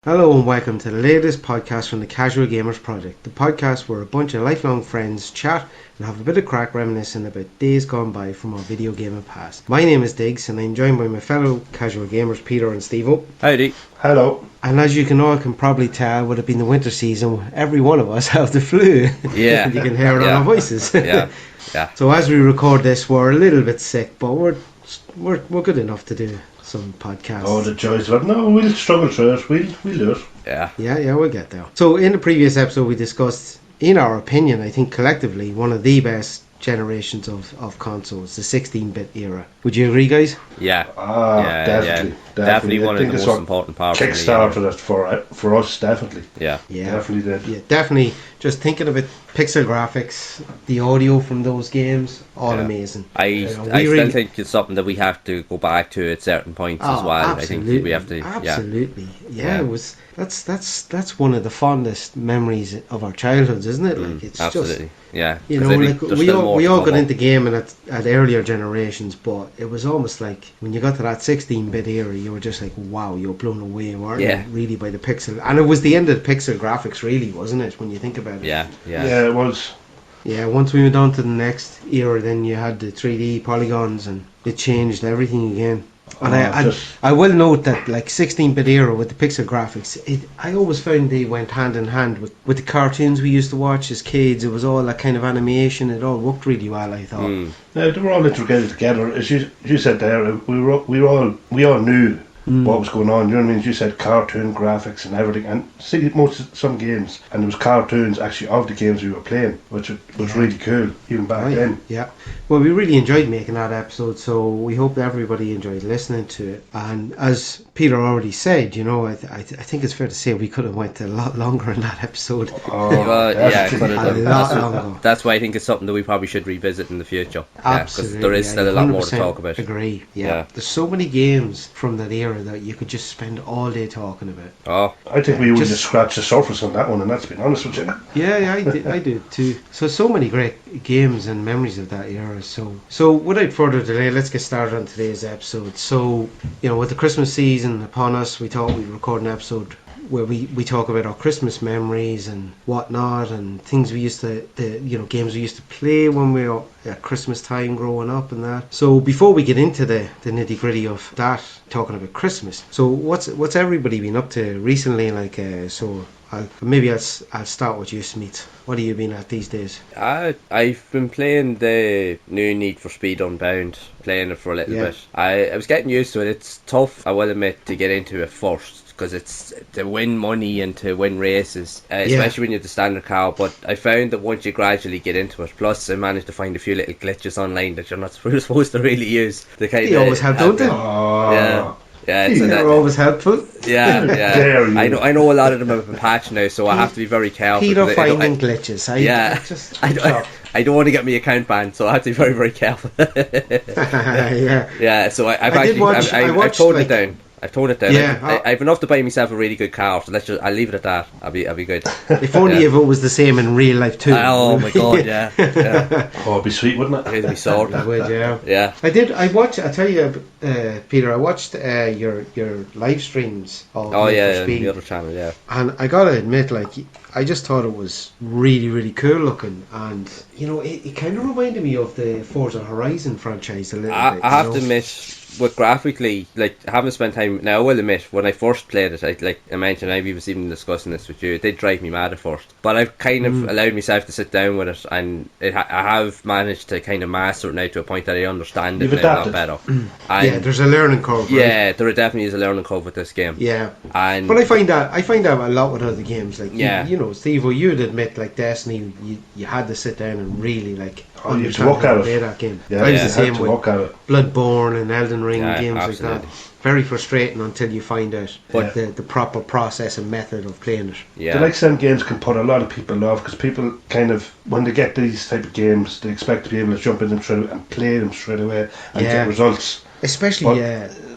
Hello and welcome to the latest podcast from the Casual Gamers Project, the podcast where a bunch of lifelong friends chat and have a bit of crack reminiscing about days gone by from our video gaming past. My name is Diggs and I'm joined by my fellow casual gamers Peter and Steve-O. Howdy. Hello. And as you can probably tell, would have been the winter season, every one of us have the flu. Yeah. You can hear it on our voices. Yeah. So as we record this, we're a little bit sick, but we're good enough to do some podcasts. Oh, the joys of it. No, we'll struggle through it. We'll do it. Yeah, we'll get there. So in the previous episode we discussed, in our opinion, I think collectively, one of the best generations of consoles, the 16-bit era. Would you agree, guys? Yeah. Definitely one of the most important parts. Kickstarted it for us, definitely. Yeah. Definitely did. Yeah, definitely. Just thinking of it, pixel graphics, the audio from those games, all amazing. I still think it's something that we have to go back to at certain points as well. Absolutely. I think we have to. Absolutely. Yeah. It was. That's one of the fondest memories of our childhoods, isn't it? Like it's absolutely. Just, yeah. You know, like we all got into gaming at earlier generations, but it was almost like when you got to that 16-bit era, you were just like, wow, you're blown away, weren't you? Really by the pixel, and it was the end of the pixel graphics, really, wasn't it? When you think about it. Yeah, it was. Yeah, once we went on to the next era, then you had the 3D polygons, and it changed everything again. And I will note that, like, 16-bit era with the pixel graphics, I always found they went hand in hand with the cartoons we used to watch as kids. It was all that kind of animation. It all worked really well, I thought. Yeah, they were all integrated together. As you said there, we all knew what was going on. You know what I mean? As you said, cartoon graphics and everything, and see some games, and there was cartoons actually of the games we were playing, which was really cool even back then. Yeah. Well, we really enjoyed making that episode, so we hope that everybody enjoyed listening to it. And as Peter already said, you know, I think it's fair to say we could have went a lot longer in that episode. A lot longer. That's why I think it's something that we probably should revisit in the future. Absolutely. Because there is still a lot more to talk about. Agree. Yeah. There's so many games from that era that you could just spend all day talking about. Oh, I think we would just scratch the surface on that one, and that's been honest with you. Yeah, I did too. So many great games and memories of that era. So without further delay, let's get started on today's episode. So, you know, with the Christmas season upon us, we thought we'd record an episode where we talk about our Christmas memories and whatnot, and things we used to, games we used to play when we were at Christmas time growing up and that. So before we get into the nitty gritty of that, talking about Christmas, so what's everybody been up to recently? I'll start with you, Smith. What have you been at these days? I've been playing the new Need for Speed Unbound, playing it for a little bit. I was getting used to it. It's tough, I will admit, to get into it first, because it's to win money and to win races, especially when you're the standard car. But I found that once you gradually get into it, plus I managed to find a few little glitches online that you're not supposed to really use. They always have, don't they? Yeah, they're always helpful. Yeah. I know a lot of them have been patched now, so I have to be very careful. Peter finding glitches. I don't want to get my account banned, so I have to be very, very careful. Yeah. So I've toned it down. I've toned it down. Yeah, I've enough to buy myself a really good car, so I'll leave it at that. I'll be good. If only if it was the same in real life too. Oh my god, yeah. Oh, it'd be sweet, wouldn't it? It'd be sort. It would, yeah. Yeah. I tell you, Peter, I watched your live streams of the other channel, yeah. And I gotta admit, like, I just thought it was really, really cool looking, and you know, it kind of reminded me of the Forza Horizon franchise a little bit. I have to admit, with graphically, like, I haven't spent time. Now I will admit, when I first played it, I mentioned, I was even discussing this with you, it did drive me mad at first, but I've kind of allowed myself to sit down with it, and I have managed to kind of master it now to a point that I understand it now a lot better. Yeah, there's a learning curve. Yeah, there definitely is a learning curve with this game. Yeah, but I find that a lot with other games. Like, you know, Steve, you'd admit, like Destiny, you had to sit down and really you have to look at it. That game. Yeah, I was the same with Bloodborne Bloodborne and Elden Ring, games absolutely. like that. Very frustrating until you find out the proper process and method of playing it. Yeah. The next time games can put a lot of people off, because people kind of, when they get these type of games, they expect to be able to jump in them straight and play them straight away and get results. Especially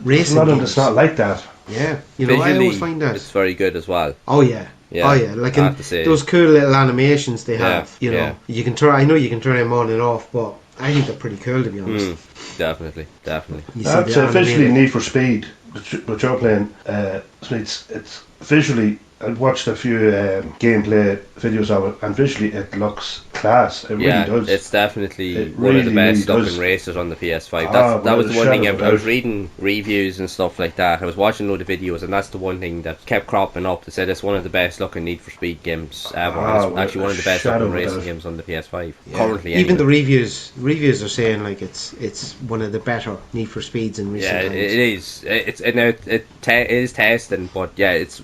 racing games. It's not like that. Yeah, you know, visually, I always find that it's very good as well. Oh yeah. Like those cool little animations they have. You know, you can turn. I know you can turn them on and off, but I think they're pretty cool, to be honest. Definitely. That's officially Need for Speed. what you're playing, so it's visually. I've watched a few gameplay videos of it, and visually it looks class. It really does. It's definitely It one of the really, best really looking does. races on the PS5. Ah, That was the one thing. without a I was doubt. reading reviews and stuff like that. I was watching a load of videos, and that's the one thing that kept cropping up. They said it's one of the best looking Need for Speed games ever. Ah, It's actually one of the best shadow looking of a racing doubt. games on the PS5 Yeah. currently. Even the anyway. reviews are saying like it's one of the better Need for Speeds in recent Yeah, times. it is. It is testing, but yeah, it's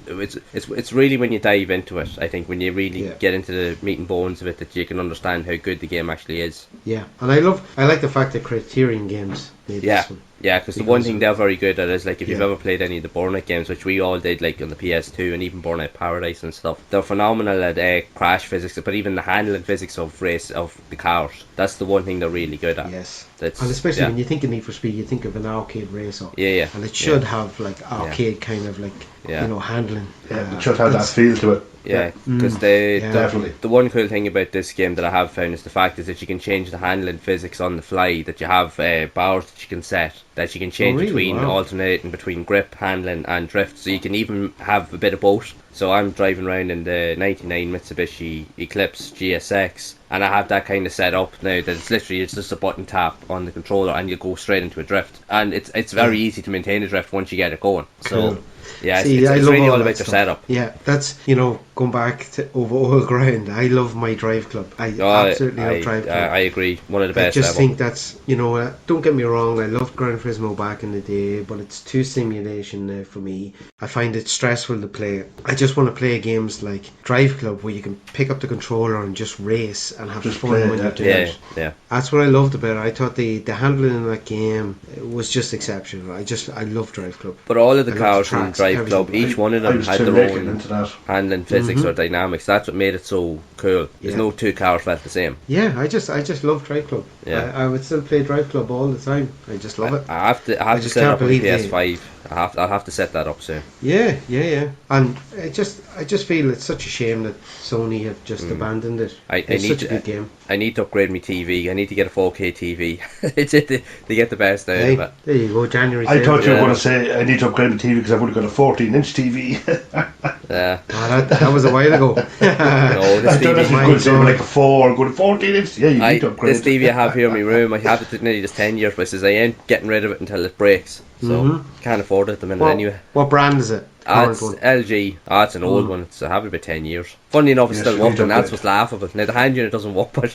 really when you dive into it. I think when you really Yeah. get into the meat and bones of it, that you can understand how good the game actually is. Yeah, and I like the fact that Criterion Games made Yeah. this one. Yeah, because the one Because thing of- they're very good at is like if you've Yeah. ever played any of the Burnout games, which we all did, like on the PS2 and even Burnout Paradise and stuff, they're phenomenal at crash physics, but even the handling physics of the cars. That's the one thing they're really good at. Yes. That's, And especially yeah. when you think of Need for Speed, you think of an arcade racer. Yeah. And it should have like arcade kind of like Yeah. handling. Yeah, it should have that feel to it. Yeah, because Yeah. Definitely. the one cool thing about this game that I have found is the fact is that you can change the handling physics on the fly. That you have bars that you can set, that you can change really? between Wow. alternating between grip, handling, and drift. So you can even have a bit of both. So I'm driving around in the '99 Mitsubishi Eclipse GSX, and I have that kind of set up now that it's just a button tap on the controller, and you go straight into a drift. And it's very easy to maintain a drift once you get it going. So. Cool. Yeah, See, it's I love really all that about your stuff. setup. Yeah, that's going back to over old ground. I love my drive club. I absolutely love drive club. I agree. One of the I best just ever. think that's don't get me wrong. I loved Gran Turismo back in the day, but it's too simulation now for me. I find it stressful to play. I just want to play games like Drive Club where you can pick up the controller and just race and have Just fun play when it, you do yeah, it. yeah. That's what I loved about it. I thought the handling in that game was just exceptional. I love Drive Club. But all of the I love the cars in tracks, Drive everything. Club, each one of I them was had too their naked own into that. handling physics or dynamics. That's what made it so cool. There's Yeah. no two cars felt the same. Yeah, I just love Drive Club. Yeah. I would still play Drive Club all the time. I just love it. I have to just set it can't up on the believe they- PS5. I'll have to set that up soon. Yeah. And I just feel it's such a shame that Sony have just abandoned it. I It's need such a to- good game. I need to upgrade my TV. I need to get a 4K TV. It's it to get the best out Hey, of it. there you go, January. I sale. thought you were Yeah. going to say I need to upgrade the TV because I've only got a 14-inch TV. Yeah. Oh, that was a while ago. No, this I thought TV. you were going to say like a 4, going to 14-inch. Yeah, you need to upgrade This TV I have here in my room, I have it nearly just 10 years, but it says I ain't getting rid of it until it breaks. So can't afford it at the minute anyway. What brand is it? Current It's one. LG. It's an old one. I have it about 10 years. Funny enough, it's Yes, still you need to working. That's upgrade. what's laughable. Now the hand unit doesn't work, but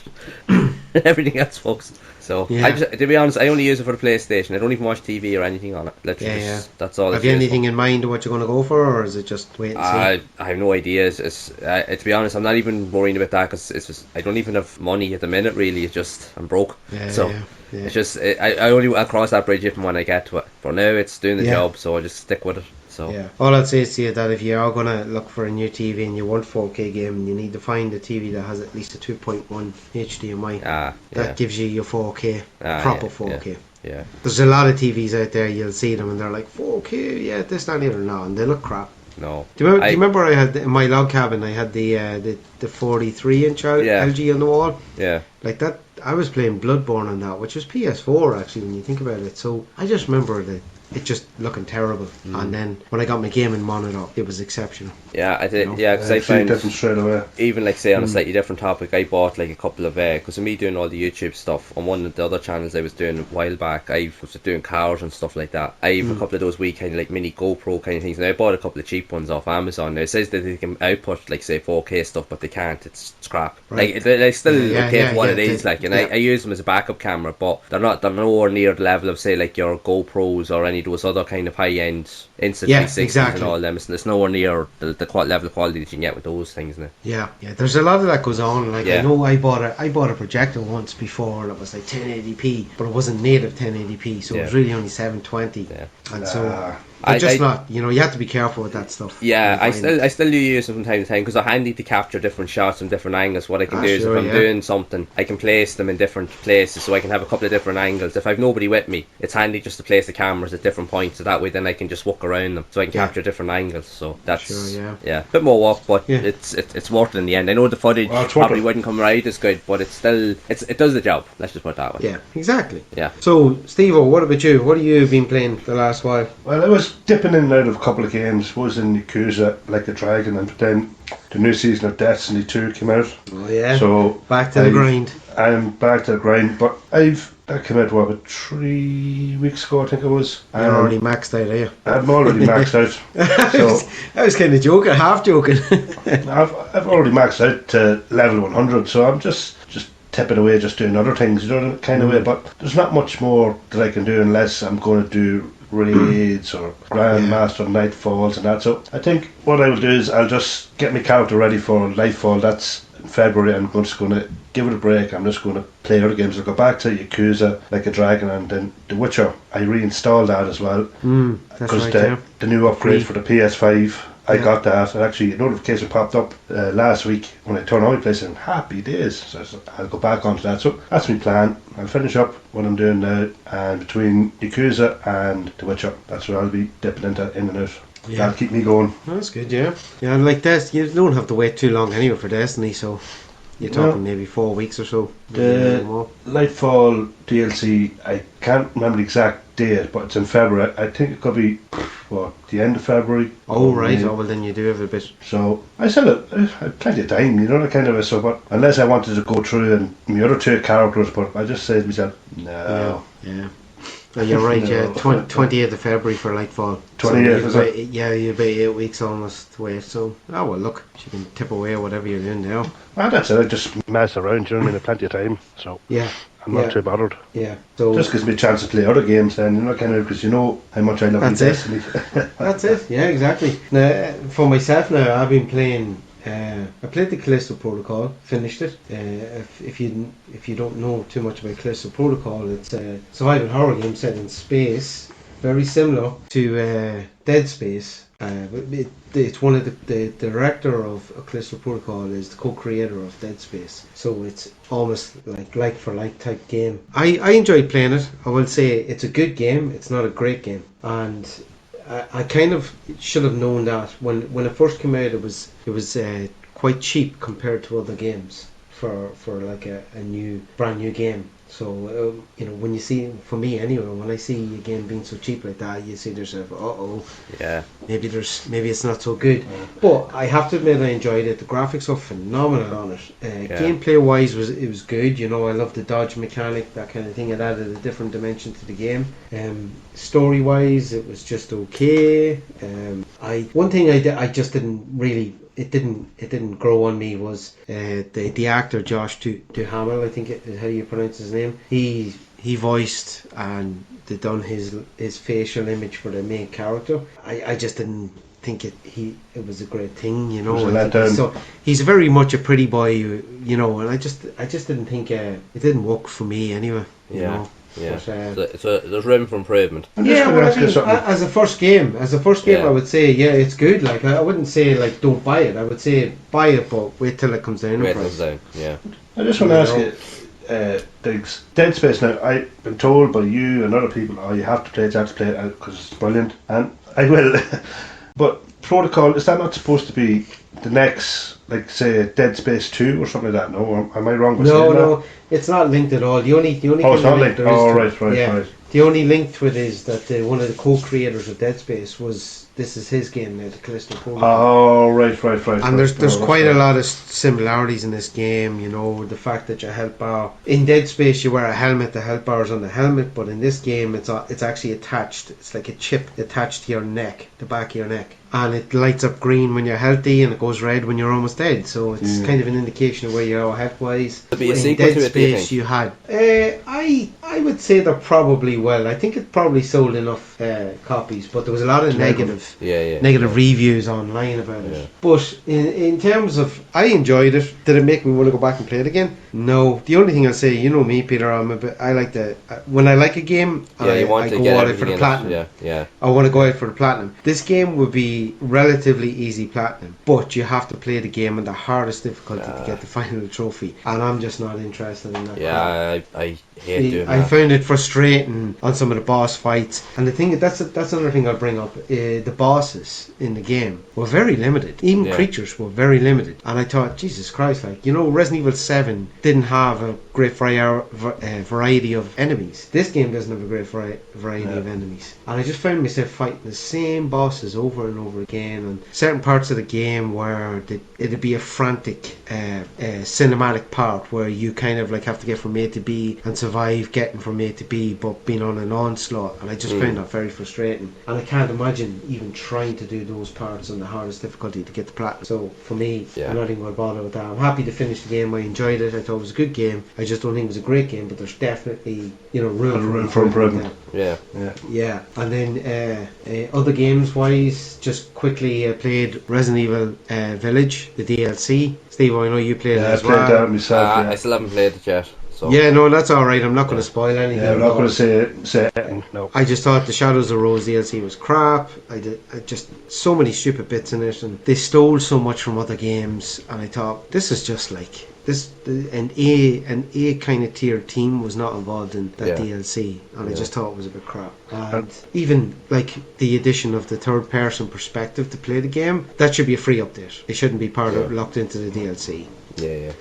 everything else works. So Yeah. to be honest, I only use it for the PlayStation. I don't even watch TV or anything on it. Literally, Yeah, just, that's all. Have it's you used for. anything in mind of what you're going to go for, or is it just wait and see? I have no idea. To be honest, I'm not even worrying about that because it's just I don't even have money at the minute. Really, it's just I'm broke. Yeah, so yeah. it's just I'll cross that bridge if and when I get to it. For now, it's doing the Yeah. job, so I just stick with it. So Yeah. All I'd say is to you that if you are going to look for a new TV and you want 4K game, you need to find a TV that has at least a 2.1 HDMI. yeah, That gives you your 4K, proper yeah, 4K. yeah. There's a lot of TVs out there, you'll see them and they're like 4K, yeah, this, that, and the other. No, and they look crap. No. Do you remember I had in my log cabin, I had the 43-inch Yeah. LG on the wall? Yeah. Like that, I was playing Bloodborne on that, which was PS4 actually when you think about it. So I just remember that it just looking terrible. And then when I got my gaming monitor, it was exceptional. Yeah, I did. No. Yeah, because I See found different straight away. even like say on a slightly different topic, I bought like a couple of because of me doing all the YouTube stuff on one of the other channels I was doing a while back. I was doing cars and stuff like that. I have a couple of those wee kind of like mini GoPro kind of things, and I bought a couple of cheap ones off Amazon. Now it says that they can output like say 4K stuff, but they can't. It's scrap. Right. Like they're still Yeah, okay yeah, for what yeah, it is. Like, and yeah. I use them as a backup camera, but they're nowhere near the level of say like your GoPros or any of those other kind of high end Insta Yeah, 360s exactly. and all them. It's nowhere near the level of quality that you can get with those things now. Yeah, there's a lot of that goes on. Like Yeah. I know I bought a projector once before that was like 1080p, but it wasn't native 1080p, so it was Yeah. really only 720. Yeah. And so Nah. I'm just I- not, you have to be careful with that stuff. Yeah, I I find. still do use them from time to time because they're handy to capture different shots from different angles. What I can do is sure, if I'm yeah. doing something, I can place them in different places so I can have a couple of different angles. If I've nobody with me, it's handy just to place the cameras at different points so that way then I can just walk around them so I can Yeah. capture different angles. So that's Sure, yeah. a bit more work, but Yeah. it's worth it in the end. I know the footage Well, it's worth probably it. wouldn't come right as good, but it does the job. Let's just put it that way. Yeah, exactly. Yeah. So, Steve-O, what about you? What have you been playing the last while? Well, I was dipping in and out of a couple of games. Was in Yakuza, Like a Dragon, and then the new season of Destiny 2 came out. Oh yeah. So Back to the grind. I'm back to the grind, but that came out about 3 weeks ago, I think it was. You're already maxed out, are you? I'm already maxed out. So I was kind of joking, half joking. I've already maxed out to level 100, so I'm just tipping away, just doing other things, you know, kind of way. But there's not much more that I can do unless I'm going to do raids or Grandmaster Nightfalls and that. So I think what I will do is I'll just get my character ready for Nightfall. That's in February. I'm just going to give it a break. I'm just going to play other games. I'll go back to Yakuza, Like a Dragon, and then The Witcher. I reinstalled that as well That's right, the new upgrade for the PS5. I got that, and actually a notification popped up last week when I turned on my PlayStation. Happy days! So I'll go back onto that. So that's my plan. I'll finish up what I'm doing now, and between Yakuza and The Witcher, that's where I'll be dipping in and out. Yeah. That'll keep me going. That's good, yeah. Yeah, and like this, you don't have to wait too long anyway for Destiny, so you're talking maybe 4 weeks or so. The Nightfall DLC, I can't remember the exact date, but it's in February. I think it could be the end of February. Oh right, well then you do have a bit. So I said I had plenty of time, you know, that kind of a so. But unless I wanted to go through and my other two characters, but I just said to myself, no. Yeah. Well, you're right, yeah. 28th of February for Lightfall. 28th, is it? Yeah, you'll be 8 weeks almost to wait. So, well, look, you can tip away whatever you're doing now. Well, that's it. I just mess around, you know what I mean? I have plenty of time, so yeah, I'm not too bothered. Yeah. So just gives me a chance to play other games, then, you know, kind of, because you know how much I love Destiny. That's it. Yeah, exactly. Now, for myself, now I've been playing. I played the Callisto Protocol, finished it. If you don't know too much about Callisto Protocol, it's a survival horror game set in space, very similar to Dead Space. It's one of the director of Callisto Protocol is the co-creator of Dead Space, so it's almost like for like type game. I enjoyed playing it. I will say it's a good game. It's not a great game, and I kind of should have known that when it first came out. It was quite cheap compared to other games for like a brand new game. So you know, when you see, for me anyway, when I see a game being so cheap like that, you say to yourself, maybe it's not so good. But I have to admit, I enjoyed it. The graphics are phenomenal on it. Gameplay wise, it was good. You know, I love the dodge mechanic, that kind of thing. It added a different dimension to the game. Story wise, it was just okay. One thing I just didn't really. It didn't grow on me was the actor Josh Duhamel, I think is how you pronounce his name. He voiced and they done his facial image for the main character. I just didn't think it was a great thing, you know. So he's very much a pretty boy, you know, and I just didn't think it didn't work for me anyway. You know? Yeah, but, so there's room for improvement. Yeah, well, I mean, as a first game, I would say, it's good. Like, I wouldn't say, like, don't buy it. I would say buy it, but wait till it comes down in price. Yeah. I just want to ask you, Diggs, Dead Space now, I've been told by you and other people, you have to play it because it's brilliant, and I will. But Protocol, is that not supposed to be the next, like, say, Dead Space 2 or something like that? No, am I wrong with saying that? No, it's not linked at all. The only it's not linked. Right. The only link to it is that one of the co-creators of Dead Space this is his game now, the Callisto Protocol. Oh, right. And there's quite a lot of similarities in this game, you know, the fact that your health bar, in Dead Space you wear a helmet, the health bar is on the helmet, but in this game it's actually attached, it's like a chip attached to your neck, the back of your neck. And it lights up green when you're healthy and it goes red when you're almost dead. So it's kind of an indication of where you are health-wise. There'll be a sequel to it, Space you had. I would say there probably will. I think it probably sold enough copies, but there was a lot of negative reviews online about it. But in terms of, I enjoyed it. Did it make me want to go back and play it again? No. The only thing I'll say, you know me, Peter, when I like a game, I go out for the platinum. Yeah. I want to go out for the platinum. This game would be relatively easy platinum, but you have to play the game on the hardest difficulty to get the final trophy, and I'm just not interested in that. Yeah, I hate doing I that. found it frustrating on some of the boss fights, and the thing that's another thing I'll bring up. The bosses in the game were very limited. Even creatures were very limited, and I thought, Jesus Christ, like, you know, Resident Evil 7 didn't have a great variety of enemies. This game doesn't have a great variety of enemies, and I just found myself fighting the same bosses over and over again. And certain parts of the game where it'd be a frantic cinematic part where you kind of like have to get from A to B and survive getting from A to B, but being on an onslaught, and I just found that very frustrating. And I can't imagine even trying to do those parts on the hardest difficulty to get the platinum. So for me, I'm not even going to bother with that. I'm happy to finish the game. I enjoyed it. I thought it was a good game. I just don't think it was a great game, but there's definitely, you know, room for improvement. Yeah. And then other games wise, just quickly played Resident Evil Village, the DLC. Steve, I know you played it as well. I played that myself. I still haven't played it yet. So. Yeah, no, that's alright. I'm not going to spoil anything. Yeah, I'm not going to say no. I just thought the Shadows of Rose DLC was crap. I just so many stupid bits in it, and they stole so much from other games, and I thought this is just like an A kind of tier team was not involved in that DLC, and I just thought it was a bit crap. And even like the addition of the third person perspective to play the game, that should be a free update. It shouldn't be part of locked into the DLC. Yeah.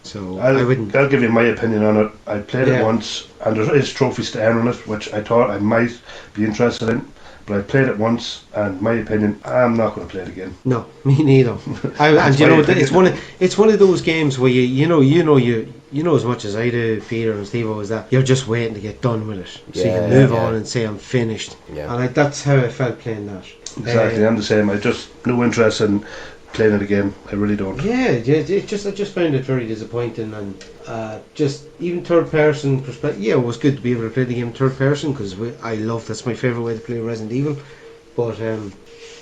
So I wouldn't. I'll give you my opinion on it. I played it once, and there is trophies to earn on it, which I thought I might be interested in. But I played it once, and my opinion, I'm not going to play it again. No, me neither. And you know, it's one of those games where you know as much as I do, Peter and Steve, is that you're just waiting to get done with it, so you can move on and say I'm finished. Yeah. And that's how I felt playing that. Exactly, I'm the same. I just no interest in playing it again. I really don't. I just found it very disappointing, and just even third person perspective. Yeah, it was good to be able to play the game third person because that's my favourite way to play Resident Evil. But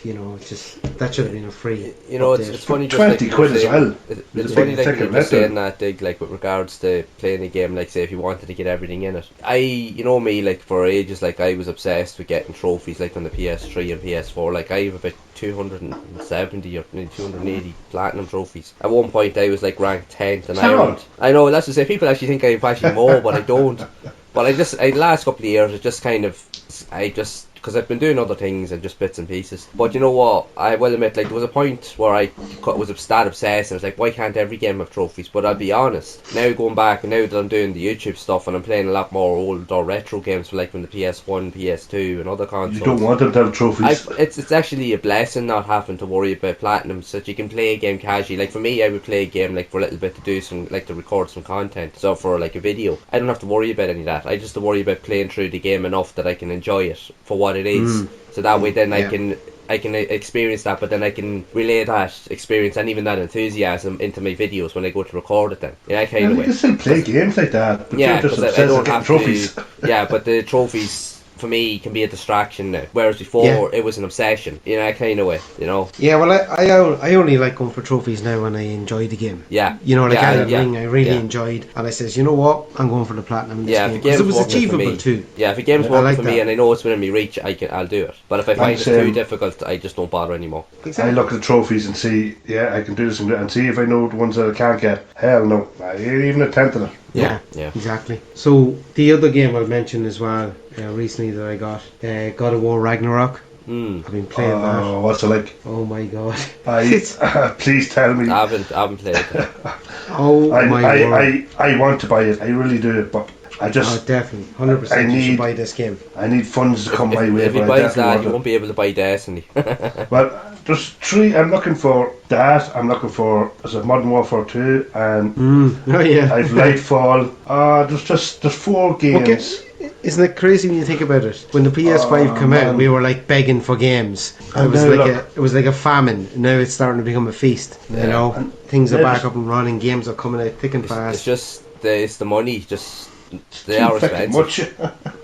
you know, it's just that should have been a free. You know, update. it's funny. Just 20 like quid as well. It's funny like you were saying that, Dig, like with regards to playing the game. Like, say if you wanted to get everything in it, you know me, like for ages, like I was obsessed with getting trophies, like on the PS3 and PS4. Like I have about 270 or 280 platinum trophies. At one point, I was like ranked 10th in Ireland. I know, that's to say, people actually think I have actually more, but I don't. But the last couple of years, because I've been doing other things and just bits and pieces. But you know what, I will admit, like there was a point where I was that obsessed and I was like, why can't every game have trophies? But I'll be honest, now going back and now that I'm doing the YouTube stuff and I'm playing a lot more old or retro games for like from the PS1, PS2 and other consoles, you don't want them to have trophies. It's actually a blessing not having to worry about platinum, so that you can play a game casually. Like for me, I would play a game like for a little bit to do some, like to record some content, so for like a video I don't have to worry about any of that. I just have to worry about playing through the game enough that I can enjoy it for what it is. So that way then I can experience that, but then I can relay that experience and even that enthusiasm into my videos when I go to record it then. Yeah, kind of way. You can still play games like that, but yeah, you're just I don't getting have trophies. Yeah, but the trophies for me can be a distraction now, whereas before it was an obsession, you know, that kind of way, you know. Yeah, well, I only like going for trophies now when I enjoy the game. Yeah, you know, like Elden Ring, I really enjoyed, and I says, you know what, I'm going for the platinum in this game because it was achievable too. Yeah, if a game's working for me and I know it's within my reach, I'll do it. But if I find it's too difficult, I just don't bother anymore. Exactly. I look at the trophies and see, I can do this and see if I know the ones that I can't get. Hell no, I ain't even attempting it. Yeah, exactly. So the other game I'll mention as well recently that I got, God of War Ragnarok. I've been playing that. Oh, what's it like? Oh my god! Please tell me. I haven't played it. I want to buy it. I really do, but I just definitely 100%. You should buy this game. I need funds to come my way. If he buys that, you won't be able to buy Destiny. Well, there's three. I'm looking for that. I'm looking for Modern Warfare 2, and I've Lightfall. There's 4 games. Okay. Isn't it crazy when you think about it? When the PS5 came out, we were like begging for games. It was like a famine. Now it's starting to become a feast. You know, and things are back up and running. Games are coming out thick and fast. It's just it's the money. They are expensive.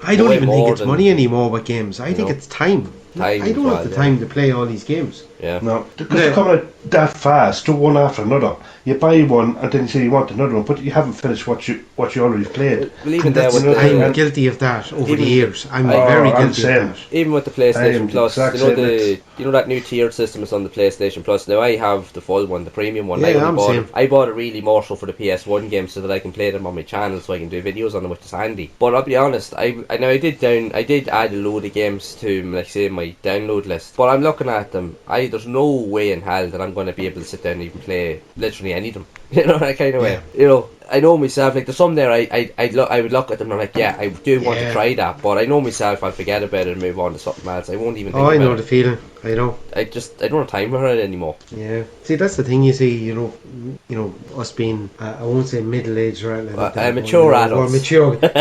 I don't even think it's money anymore with games. I think it's time. time. I don't as have the well, time to play all these games. Yeah. No, because they're coming out that fast, one after another. You buy one and then you say you want another one, but you haven't finished what you already played. Well, even And there that's, with I'm the, guilty of that over even the years. I'm I- very I'm guilty same. of that. even with the I am PlayStation the Plus, exact you know same. you know that new tiered system is on the PlayStation Plus. Now I have the full one, the premium one. Yeah, I'm same. I bought it really more so for the PS1 games so that I can play them on my channel, so I can do videos on them, which is handy. But I'll be honest, I did add a load of games to, like, say, my download list. But I'm looking at them. There's no way in hell that I'm going to be able to sit down and even play literally any of them. You know, that kind of way. You know, I know myself, like, there's some there I would look at them and I'm like, yeah, I do want to try that, but I know myself I'll forget about it and move on to something else. I won't even think Oh, I about know it. the feeling. I know. I don't have time for it anymore. Yeah. See, that's the thing. You see, you know, us being, I won't say middle-aged or anything like that. Mature we're adults.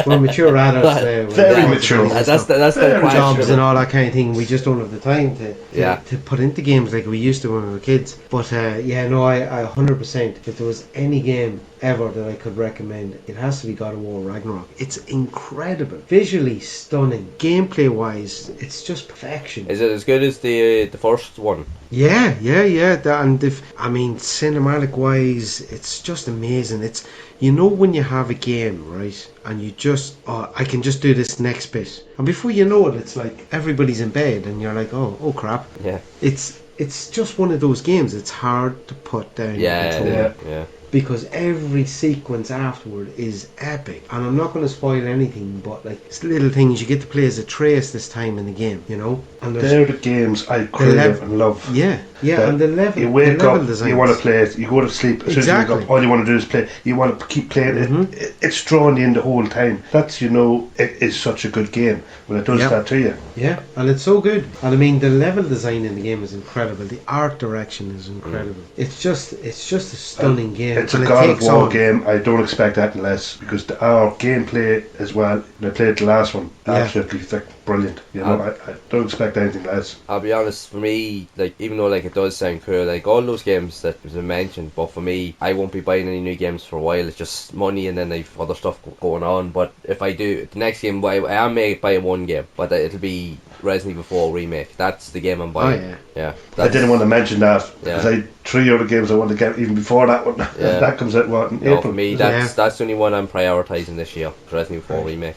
We're mature adults. Very mature. That's the Very question. Jobs and all that kind of thing. We just don't have the time Yeah. to put into games like we used to when we were kids. But yeah, no, I 100%. If there was any game ever that I could recommend, it has to be God of War Ragnarok. It's incredible, visually stunning, gameplay wise, it's just perfection. Is it as good as the first one? Yeah. And cinematic wise, it's just amazing. It's, you know, when you have a game, right, and you just, I can just do this next bit, and before you know it, it's like everybody's in bed, and you're like, oh crap. Yeah. It's just one of those games. It's hard to put down. Yeah. the controller. Yeah. Because every sequence afterward is epic. And I'm not going to spoil anything, but like, it's little things. You get to play as Atreus this time in the game, you know. And there's, They're the games I crave and love. yeah, That and the level, you wake the level up, designs. you want to play it. You go to sleep. As soon as you Exactly. wake up, all you want to do is play. You want to keep playing it. It's drawing you in the whole time. That's, you know, it is such a good game when it does Yep. that to you. Yeah, and it's so good. And I mean, the level design in the game is incredible. The art direction is incredible. It's just a stunning game. It's a and it God of takes War on. game. I don't expect that less because our gameplay as well. When I played the last one, Yeah. absolutely brilliant. You know, I don't expect anything less. I'll be honest, for me, like, even though, like, it does sound cool, like, all those games that was mentioned, but for me, I won't be buying any new games for a while. It's just money, and then I've other stuff going on. But if I do, the next game, I am buying one game, but it'll be Resident Evil 4 Remake. That's the game I'm buying. Oh, yeah. Yeah. I didn't want to mention that because Yeah. I had 3 other games I wanted to get even before that one. Yeah. That comes out in No, April. for me, that's the only one I'm prioritising this year. Resident Evil 4 Remake.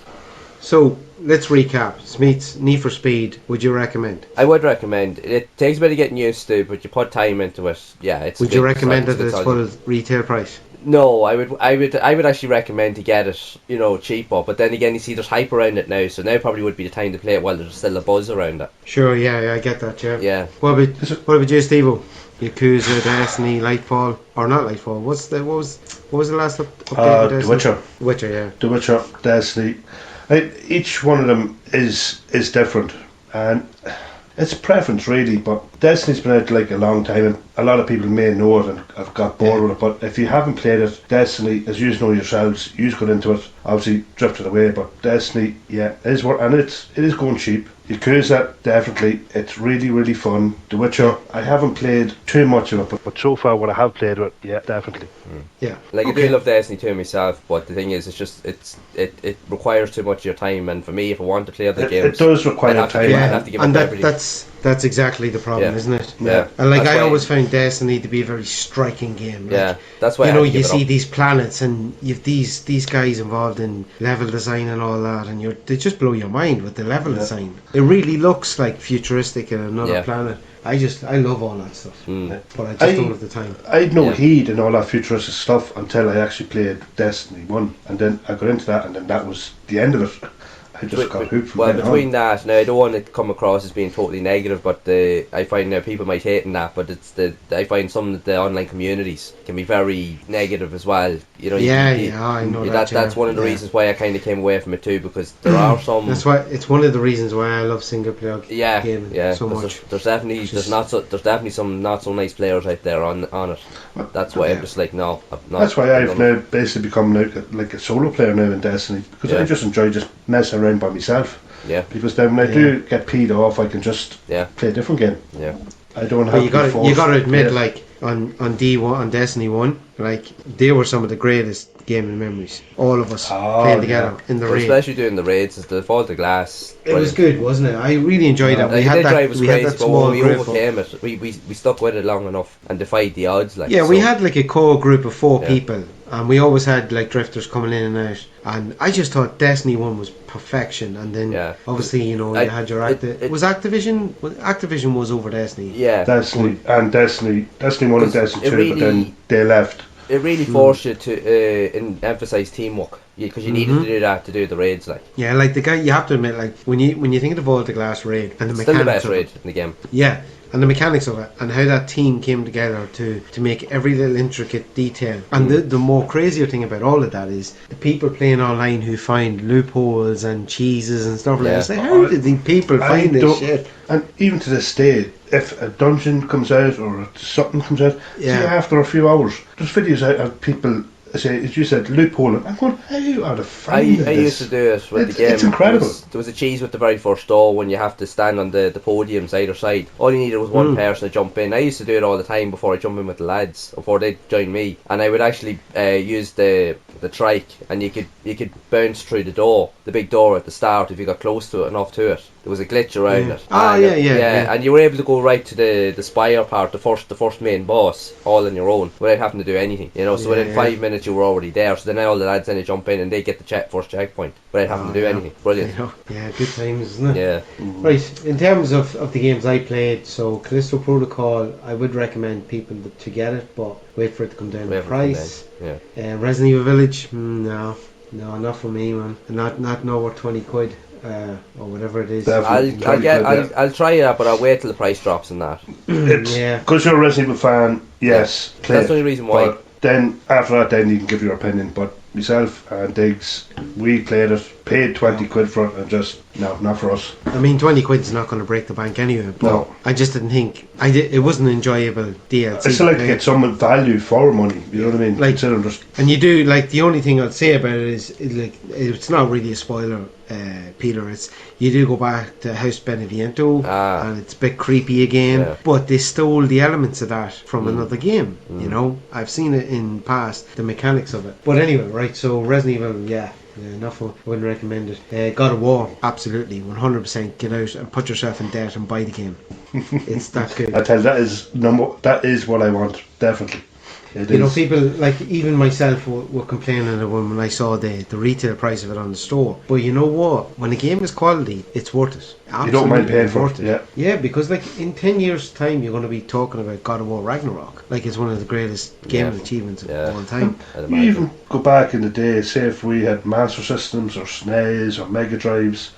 So let's recap. Smith's Need for Speed. Would you recommend? I would recommend. It takes a bit of getting used to, but you put time into it. Yeah, it's. Would you good. recommend It's it at its solid. full retail price? No, I would actually recommend to get it, you know, cheaper. But then again, you see, there's hype around it now, so now probably would be the time to play it while there's still a buzz around it. Sure, yeah, I get that, yeah. Yeah. What about you, Steve-O? Yakuza, Destiny, Lightfall, or not Lightfall? What was the last update? of The Destiny? Witcher. Witcher, yeah. The Witcher, Destiny. Each one of them is different, and it's preference really. But Destiny's been out like a long time, and a lot of people may know it and have got bored with it. But if you haven't played it, Destiny, as you know yourselves, you got into it, obviously drifted away. But Destiny, yeah, it is and it is going cheap. Yakuza, definitely, it's really, really fun. The Witcher, I haven't played too much of it, but so far what I have played with, yeah, definitely. Yeah. Like, I do love Destiny 2 myself, but the thing is, it's just it requires too much of your time, and for me, if I want to play other games, It does require I'd have to time. give- I'd Yeah, have to give and up everything. that's exactly the problem, Yeah. isn't it? Yeah. And like, That's I why- always found Destiny to be a very striking game. Like, Yeah, that's why you I know, have to you give it see up. these planets and you've these guys involved in level design and all that, and they just blow your mind with the level design. It really looks like futuristic in another Yeah. planet. I love all that stuff, but I just I- don't have the time. I had no Yeah. heed in all that futuristic stuff until I actually played Destiny 1, and then I got into that, and then that was the end of it. I just got hooked from Well, then between on. that, now I don't want it to come across as being totally negative, but I find that people might hate in that, but I find some of the online communities can be very negative as well. You know, I know that. That's one of the reasons why I kind of came away from it too, because there are some. That's why it's one of the reasons why I love single player Yeah, gaming yeah. so 'cause much. There's definitely there's definitely some not so nice players out there on it. That's why I'm just like, no. I'm not, That's why I've I'm now basically become like a solo player now in Destiny, because I Yeah. just enjoy just messing around by myself. Yeah, Because then when I do get peed off, I can just yeah, play a different game. yeah. I don't have But you to be got forced to admit, play it. like on D1 on Destiny 1, like they were some of the greatest gaming memories. All of us Oh, playing together in the But raid. especially doing the raids, is the Vault of Glass. It was good, wasn't it? I really enjoyed it. Like, the drive was We had crazy, that but small when we group of, overcame it. We stuck with it long enough and defied the odds. Like, yeah, so. we had like a core group of 4 Yeah. people, and we always had like drifters coming in and out. And I just thought Destiny 1 was perfection, and then Yeah. obviously you had your Activision was over Destiny. Yeah, Destiny 1 and Destiny 2, but then they left. it really forced you to emphasize teamwork because you needed to do that to do the raids. Like, Yeah, like the guy, you have to admit, like when you think of the Vault of Glass raid and the it's still the mechanics best of raid it, in the game. yeah, and the mechanics of it, and how that team came together to make every little intricate detail. And the more crazier thing about all of that is the people playing online who find loopholes and cheeses and stuff like Yeah. that. It's like, how did the people find this shit? And even to this day, if a dungeon comes out or something comes out, Yeah. see, after a few hours, there's videos out of people say, as you said, loophole. I'm going, how are they I finding this? used to do it with the game. It's incredible. There was a cheese with the very first door when you have to stand on the podiums either side. All you needed was one person to jump in. I used to do it all the time before I jump in with the lads, before they join me. And I would actually use the trike, and you could bounce through the door, the big door at the start if you got close to it, enough to it. There was a glitch around it. Ah, And yeah. and you were able to go right to the spire part, the first main boss, all on your own, without having to do anything. So Yeah, within yeah. 5 minutes you were already there. So then all the lads then jump in and they get the first checkpoint without having to do anything. Brilliant. Yeah, good times, isn't it? Yeah. Right, in terms of the games I played, so Callisto Protocol, I would recommend people to get it, but wait for it to come down in Wait for it to come price. down, Resident Evil Village, no, not for me, man. Not over 20 quid, or whatever it is. Definitely. I'll try that, but I'll wait till the price drops on that. It's Yeah. because you're a Resident Evil fan. Yes, play That's it. the only reason why. But then after that, then you can give your opinion. But myself and Diggs, we played it, paid 20 quid for it, and just no, not for us. I mean, 20 quid's not going to break the bank anyway, but No. I just didn't think, it wasn't an enjoyable DLC. I still like to play. get some value for money. You know what I mean? Like- Considering just And you do, like, the only thing I'd say about it is it's not really a spoiler, Peter. You do go back to House Beneviento, and it's a bit creepy again, Yeah. but they stole the elements of that from another game. I've seen it in past, the mechanics of it. But anyway, right, so Resident Evil, yeah, enough. I wouldn't recommend it. God of War, absolutely, 100%. Get out and put yourself in debt and buy the game. It's that good. I tell you, that is what I want, definitely. It is. People like even myself were complaining of when I saw the retail price of it on the store. But you know what? When a game is quality, it's worth it. You don't mind paying for Absolutely it, worth Yeah, because like in 10 years' time, you're going to be talking about God of War Ragnarok. Like it's one of the greatest gaming achievements of all time. I'd You imagine. even go back in the day, say if we had Master Systems or SNES or Mega Drives,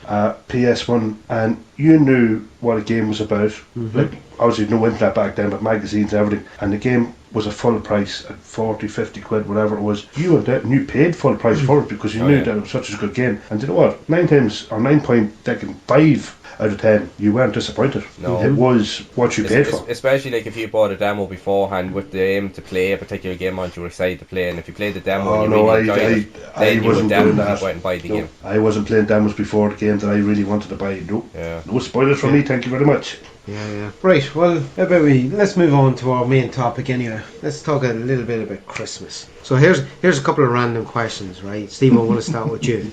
PS1, and you knew what a game was about. Like, obviously no internet back then, but magazines and everything, and the game was a full price at 40, 50 quid, whatever it was. You went out and you paid full price for it because you knew that it was such a good game. And you know what? 9.5 out of 10, you weren't disappointed. No. It was what you paid for. Especially like if you bought a demo beforehand with the aim to play a particular game on, you were excited to play, and if you played the demo Oh and you no, really enjoyed it, I then you would wasn't doing definitely that. go out and buy the No, game. I wasn't playing demos before the game that I really wanted to buy. No, Yeah. no spoilers for me. Thank you very much. Yeah. Right, well, how about let's move on to our main topic anyway. Let's talk a little bit about Christmas. So here's a couple of random questions, right? Steve, I want to start with you.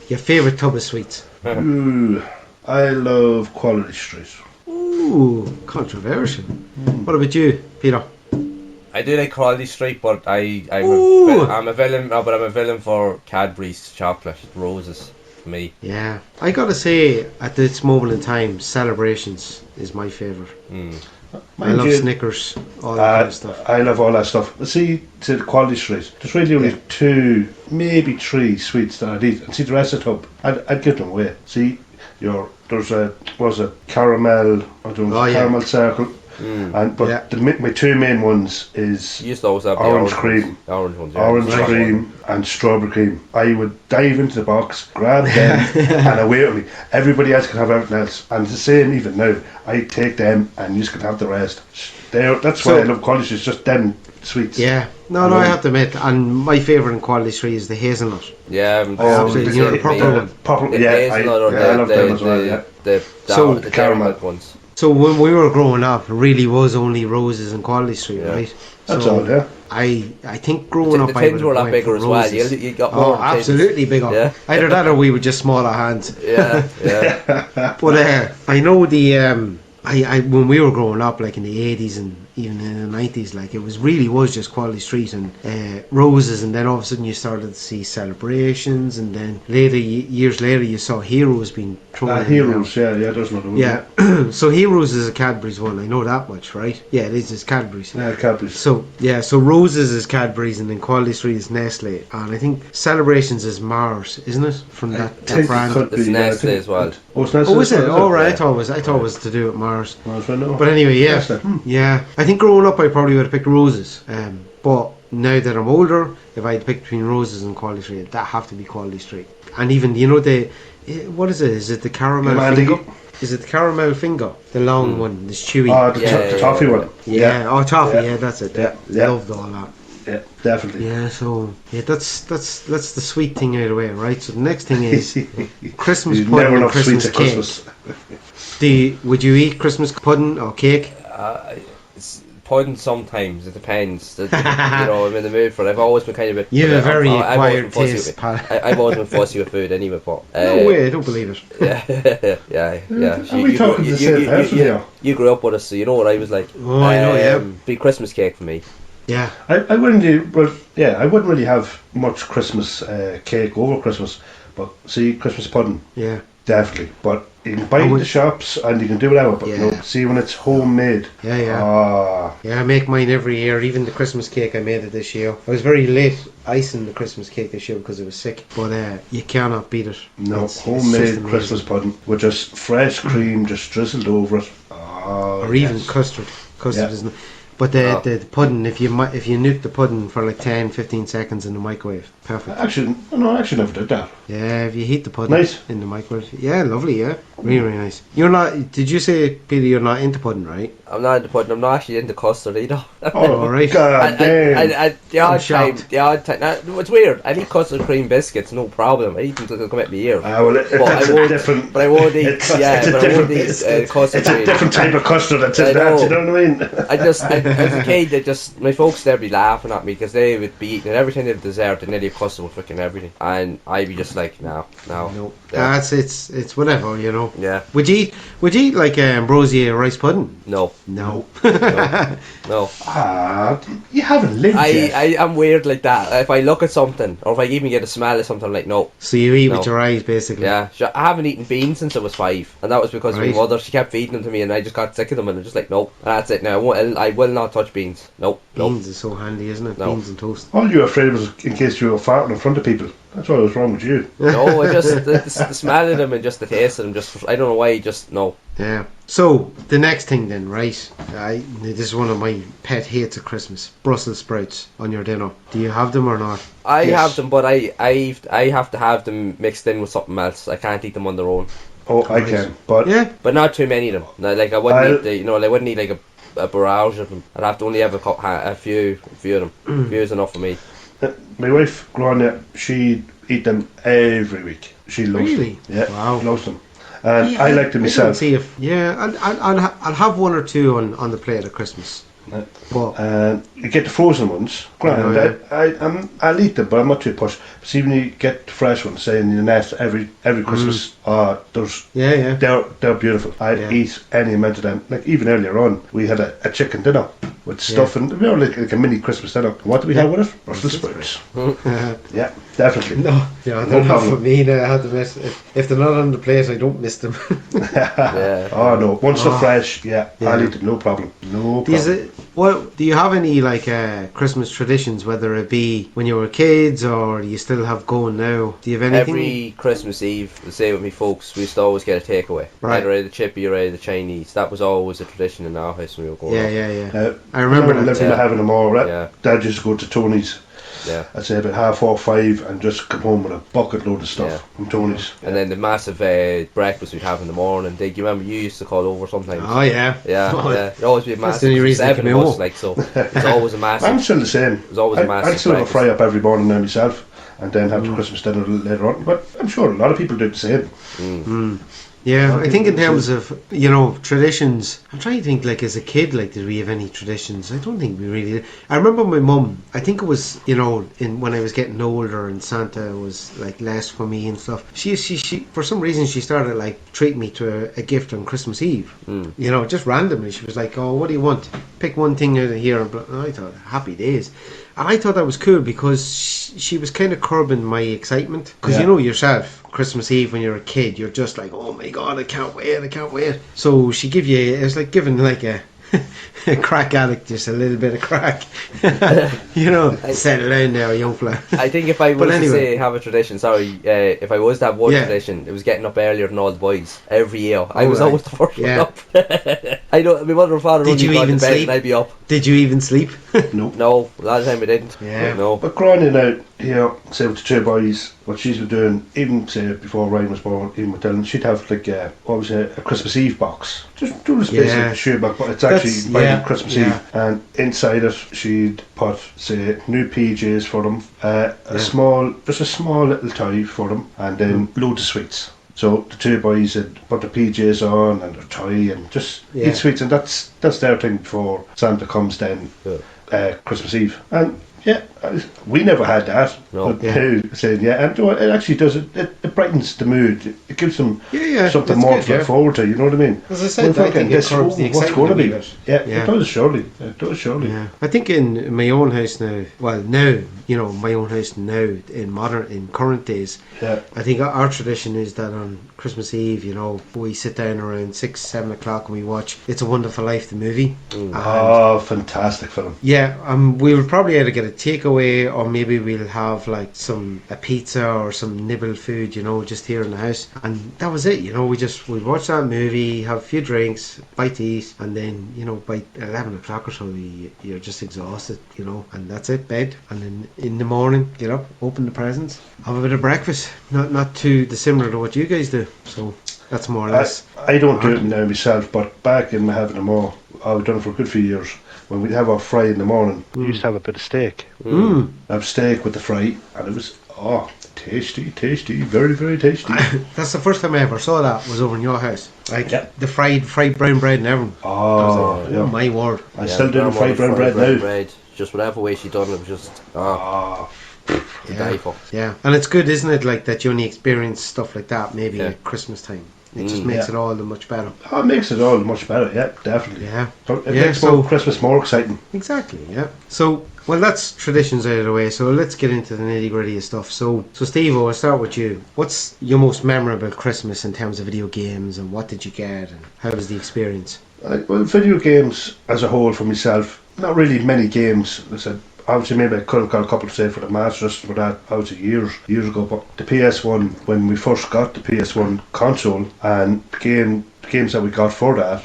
Your favourite tub of sweets? Ooh, I love Quality Street. Ooh, controversial. What about you, Peter? I do like Quality Street, but I'm Ooh. a villain. No, but I'm a villain for Cadbury's chocolate roses. For me, Yeah, I gotta say, at this moment in time, Celebrations is my favourite. I Mind love you, Snickers, all that kind of stuff. I love all that stuff. But see, to the Quality Street, there's really only 2, maybe 3 sweets that I'd eat. And see, the rest of the tub, I'd give them away. See, there's a caramel, I don't know, Oh, yeah. caramel circle. But Yeah. my 2 main ones is you used to always have the Orange ones. cream. The orange ones. Yeah. orange Right. cream and strawberry cream. I would dive into the box, grab them, and away with me. Everybody else can have everything else. And it's the same even now. I take them, and you can have the rest. That's why So- I love college. It's just them sweets. Yeah, no, I have to admit, and my favourite in Quality Street is the hazelnut. Yeah, absolutely, you know, the purple one. Purple, The yeah, hazelnut or I love them as well. Yeah. the So, the caramel. caramel ones. So when we were growing up, it really was only Roses and Quality Street, Yeah. right? That's So all, yeah. I think growing up, The I tins would were a have lot went bigger for as well. Roses. You got Oh, more tins. absolutely bigger. Yeah. Either that or we were just smaller hands. Yeah, yeah. But I know I when we were growing up, like in the 80s and even in the 90s, like it was just Quality Street and Roses, and then all of a sudden you started to see Celebrations, and then years later you saw Heroes being thrown in. Heroes, yeah, there's another one. Yeah. So Heroes is a Cadbury's one. I know that much, right? Yeah, it is. It's Cadbury's. Yeah, Cadbury's. So Roses is Cadbury's, and then Quality Street is Nestle, and I think Celebrations is Mars, isn't it? From that brand. It's Nestle as well. Oh, it's Nestle. Oh, is it? Oh, right. Yeah. I thought it was to do with Mars. No. But anyway, yeah, Nestle. yeah. I think growing up, I probably would have picked Roses. But now that I'm older, if I had to pick between Roses and Quality Street, that have to be Quality Street. And even what is it? Is it the caramel finger? Is it the caramel finger? The long one, the chewy. Oh, the toffee one. Yeah. Oh, toffee. Yeah. Yeah, that's it. Yeah. Loved all that. Yeah, definitely. Yeah, so that's the sweet thing out of the way, right? So the next thing is Christmas You pudding never and enough Christmas sweets at cake. Christmas. Would you eat Christmas pudding or cake? It's pudding sometimes. It depends. I'm in the mood for it. I've always been kind of You have a very I've always acquired been fussy taste, with- Pat. I've always been fussy with food anyway, but No way, I don't believe it. yeah. Are we talking the same person here? You grew up with us, so you know what I was like. Oh, I know, yeah. Be Christmas cake for me. Yeah. I wouldn't I wouldn't really have much Christmas cake over Christmas, but see, Christmas pudding, Yeah. definitely. But you can buy it I in would- the shops and you can do whatever, but Yeah. see when it's homemade. Yeah. Yeah, I make mine every year, even the Christmas cake I made it this year. I was very late icing the Christmas cake this year because I was sick, but you cannot beat it. No, It's homemade just amazing. Christmas pudding with just fresh cream just drizzled over it. Or even custard. Custard Yeah. isn't. But the pudding, if you nuke the pudding for like 10-15 seconds in the microwave, perfect. Actually, no, I actually never did that. Yeah, if you heat the pudding Nice. in the microwave. Yeah, lovely, yeah. Really nice. You're not, did you say, Peter, you're not into pudding, right? I'm not into pudding. I'm not actually into custard either. Oh, Alright. God damn. The odd shocked. time. Now, it's weird. I eat custard cream biscuits, no problem. I eat them till they come at my ear. Well, But it's I a won't. different. But I won't eat. It's a but I won't different- eat custard It's a cream. different type of custard that's I in that, you know. know what I mean? As a kid, my folks they'd be laughing at me because they would be eating it every time they had dessert. They nearly have custard with freaking everything, and I'd be just like, no. No. Yeah. It's whatever, you know. Yeah. Would you eat like ambrosia rice pudding? No. No. No. Ah, you haven't lived yet. I am weird like that. If I look at something, or if I even get a smell of something, I'm like, no. So you eat No. with your eyes, basically. Yeah, sure, I haven't eaten beans since I was 5, and that was because Right. my mother, she kept feeding them to me, and I just got sick of them, and I'm just like, nope, and that's it. Now I will not touch beans. Nope, nope. Beans is so handy, isn't it? No. Beans and toast. All you were afraid was in case you were farting in front of people. That's what was wrong with you. No, I just the smell of them and just the taste of them. Just I don't know why. Just no. Yeah. So the next thing then, right? This is one of my pet hates at Christmas: Brussels sprouts on your dinner. Do you have them or not? I Yes. have them, but I have to have them mixed in with something else. I can't eat them on their own. Oh, I Right. can. But Yeah. But not too many of them. No, like I wouldn't eat I wouldn't eat like a barrage of them. I'd have to only have a few of them. A few is enough for me. my wife, Grania, she'd eat them every week. She loves Really? them. Yeah, Wow. loves them. And Yeah, I like them I don't myself. see if I'll have one or two on the plate at Christmas. Yeah. But You get the frozen ones. Grand. Oh, yeah. I'll eat them, but I'm not too pushed. But see, when you get the fresh ones, say in the net every Christmas, there's yeah. they're beautiful. I'd Yeah. eat any amount of them. Like even earlier on, we had a chicken dinner with stuff and like a mini Christmas dinner. What do we have with it? Brussels sprouts. Yeah, definitely. No, yeah, they're No not problem. for me. I have to miss. If they're not on the plate, I don't miss them. Yeah. Oh no, once they're fresh, Yeah. I'll eat them. No problem. No Do problem. do you have any like Christmas traditions, whether it be when you were kids or do you still have going now? Do you have anything? Every Christmas Eve, the same with me folks, we used to always get a takeaway. Right. Either the chippy or either the Chinese. That was always a tradition in our house when we were growing up. Yeah. I remember that living too. having them all. Right? Yeah. Dad used to go to Tony's. Yeah. I'd say about 4:30 and just come home with a bucket load of stuff Yeah. from Tony's. And then the massive breakfast we'd have in the morning. Do you remember you used to call over sometimes? Oh yeah. Yeah, Oh, yeah. It'd always be a That's massive. the only reason I 7 came of us, home. like so. It's always a I'm massive. still the same. There's always a massive I'd still have a breakfast. fry up every morning now myself and then have the Christmas dinner later on. But I'm sure a lot of people do the same. Yeah, Not I think in people terms of, you know, traditions, I'm trying to think, like, as a kid, like, did we have any traditions? I don't think we really did. I remember my mum, I think it was, you know, when I was getting older and Santa was, like, less for me and stuff. She for some reason, she started, like, treating me to a gift on Christmas Eve. You know, just randomly. She was like, oh, what do you want? Pick one thing out of here. And I thought, happy days. And I thought that was cool because she was kind of curbing my excitement. Because Yeah. you know yourself, Christmas Eve when you're a kid, you're just like, oh my god, I can't wait. So she give you, it's like giving like a a crack addict just a little bit of crack. You know, settle down there, young fella. I think if I But was anyway. to say have a tradition, if I was to have one Yeah. tradition, it was getting up earlier than all the boys every year. I Oh, was right. always the first Yeah. one up. I know my mother and father Did only you gone even to bed sleep? and I'd be up. Did you even sleep? No. No, a lot of time I didn't. Yeah. No. But grinding out here, say with the two boys, what she's been doing, even say before Ryan was born, even with Dylan, she'd have like a Christmas Eve box. Just do this Yeah. basically shoe box, but it's That's- actually by yeah, Christmas yeah. Eve. And inside it, she'd put say new PJs for them, Yeah. a small little toy for them, and then loads of sweets. So the two boys had put the PJs on and their toy and just Yeah. eat sweets, and that's their thing before Santa comes then. Christmas Eve. And yeah, we never had that. No. But now saying and it actually does it brightens the mood. It gives them Yeah, something that's more good, to look yeah. forward to. You know what I mean? As I said, We're I think thinking, it curbs the what's going to excitement be? a wee bit. Yeah, Yeah. it does surely. It does surely. Yeah, I think in my own house now. Well, now you know my own house now in current days. Yeah. I think our tradition is that on Christmas Eve, you know, we sit down around 6-7 o'clock and we watch "It's a Wonderful Life" the movie. And Oh, fantastic film. yeah, we'll probably either get a takeaway or maybe we'll have like a pizza or some nibble food, you know, just here in the house. And that was it, you know. We'd watch that movie, have a few drinks, bite to eat, and then, you know, by 11 o'clock or so, you're just exhausted, you know, and that's it, bed. And then in the morning, get up, open the presents, have a bit of breakfast. Not too dissimilar to what you guys do. So that's more or less. I don't do it now myself, but back in having them all, I've done it for a good few years. When we'd have our fry in the morning, we used to have a bit of steak. Have steak with the fry, and it was tasty, very, very tasty. That's the first time I ever saw that was over in your house. Like Yeah. the fried brown bread and everything. Oh, Oh yeah. my word. I still do the fried brown bread now. Just whatever way she done it was just Ah, to die for. Yeah, and it's good, isn't it? Like that you only experience stuff like that maybe Yeah. at Christmas time. It just makes Yeah. it all the much better. it makes it all much better. Yeah, definitely. Yeah, So it Yeah, makes so- Christmas more exciting. exactly. Yeah. So, well, that's traditions out of the way. So let's get into the nitty gritty of stuff. So Steve, I'll start with you. What's your most memorable Christmas in terms of video games, and what did you get, and how was the experience? Well, video games as a whole for myself, not really many games. I said, obviously maybe I could have got a couple to say for the Masters for that, obviously years ago, but the PS1, when we first got the PS1 console and the games that we got for that,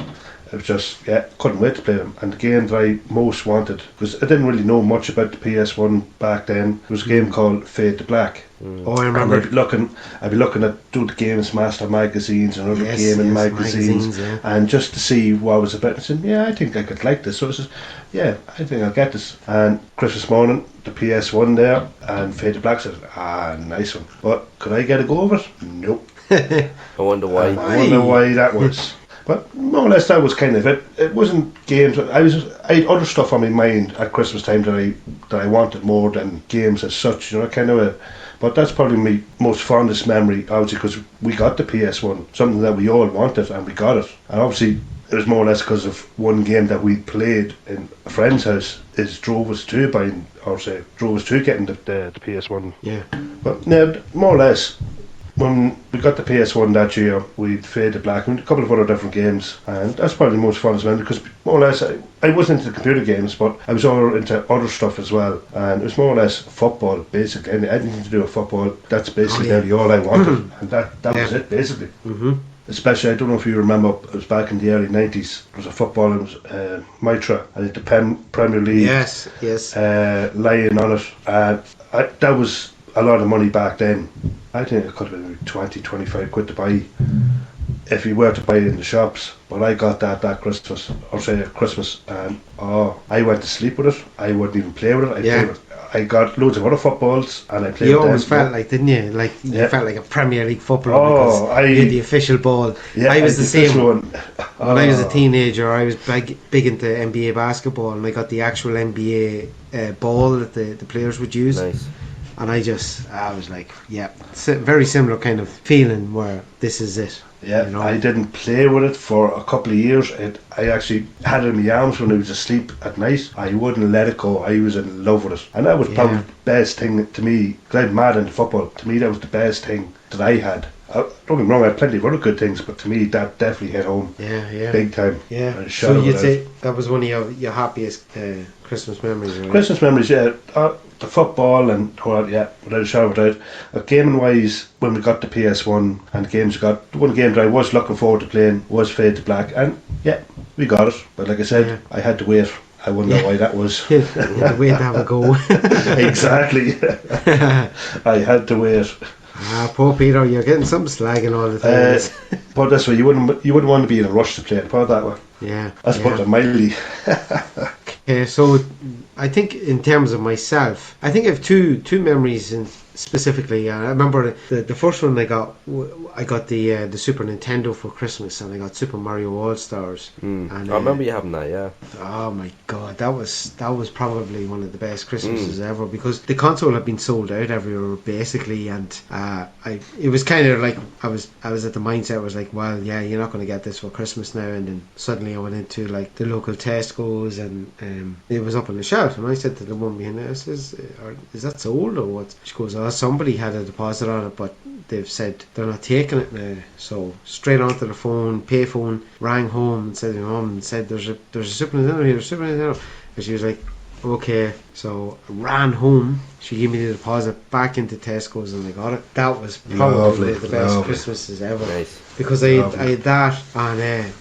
it was just, couldn't wait to play them. And the game that I most wanted, because I didn't really know much about the PS1 back then, there was a game called Fade to Black. Oh, I And remember. I'd be looking at the Games Master magazines and other Yes, gaming yes, magazines, magazines, yeah. and just to see what I was about. I said, I think I could like this. So I said, I think I'll get this. And Christmas morning, the PS1 there, and Fade to Black said, nice one. But could I get a go of it? Nope. I wonder why. I wonder why that was. But more or less that was kind of it. It wasn't games. I had other stuff on my mind at Christmas time that I wanted more than games as such. You know, kind of. But that's probably my most fondest memory, obviously, because we got the PS1, something that we all wanted, and we got it. And obviously, it was more or less because of one game that we played in a friend's house drove us to getting the PS1. Yeah. But no, more or less, when we got the PS1 that year, we'd Fade to Black and a couple of other different games, and that's probably the most fondest memory because more or less I wasn't into the computer games, but I was all into other stuff as well, and it was more or less football basically. Anything to do with football, that's basically yeah. nearly all I wanted, and that was it basically. Mm-hmm. Especially, I don't know if you remember, it was back in the early 90s. There was a football, it was Mitra, and the Premier League. Yes. Lying on it. That was a lot of money back then. I think it could have been 20, 25 quid to buy if you were to buy it in the shops. But I got that Christmas, or say at Christmas, and I went to sleep with it. I wouldn't even play with it. I got loads of other footballs, and I played. You with always them. felt like, didn't you? Like you Yeah. felt like a Premier League footballer Oh, because you had the official ball. Yeah, I was the same. One. When I was a Oh. teenager, I was big into NBA basketball, and I got the actual NBA ball that the players would use. Nice. And I was like, yeah, very similar kind of feeling where this is it. Yeah, you know? I didn't play with it for a couple of years. I actually had it in my arms when I was asleep at night. I wouldn't let it go. I was in love with it. And that was probably Yeah. the best thing to me, because I'm mad into football. To me, that was the best thing that I had. Don't get me wrong, I had plenty of other good things, but to me, that definitely hit home Yeah. big time. Yeah. I shot So it you'd out. say that was one of your happiest Christmas memories, right? Christmas memories, yeah. The football and all that, yeah, without a shadow of a doubt. Gaming wise, when we got the PS1 and games we got, the one game that I was looking forward to playing was Fade to Black, and yeah, we got it. But like I said, Yeah. I had to wait. I wonder why that was. You had to wait to have a go. Exactly. I had to wait. Poor Peter, you're getting some slagging all the time. But this way, you wouldn't want to be in a rush to play it. Put it that way. Yeah. That's yeah. put it mildly. Okay, so I think in terms of myself, I think I have two memories specifically. I remember the first one I got the Super Nintendo for Christmas, and I got Super Mario All Stars. And I remember you having that, yeah. oh my god, that was probably one of the best Christmases ever, because the console had been sold out everywhere basically, and it was kind of like I was at the mindset was like, well, yeah, you're not going to get this for Christmas now, and then suddenly I went into like the local Tesco's, and it was up on the shelf, and I said to the woman behind it, I says, is that sold or what? She goes, oh, somebody had a deposit on it, but they've said they're not taking it now. So straight onto the phone, payphone, rang home and said to my mum and said, there's a Super Nintendo here, Super Nintendo. And she was like, okay. So I ran home. She gave me the deposit back into Tesco's, and I got it. That was probably Lovely, the best lovely. Christmases ever. Nice. Because I had that, and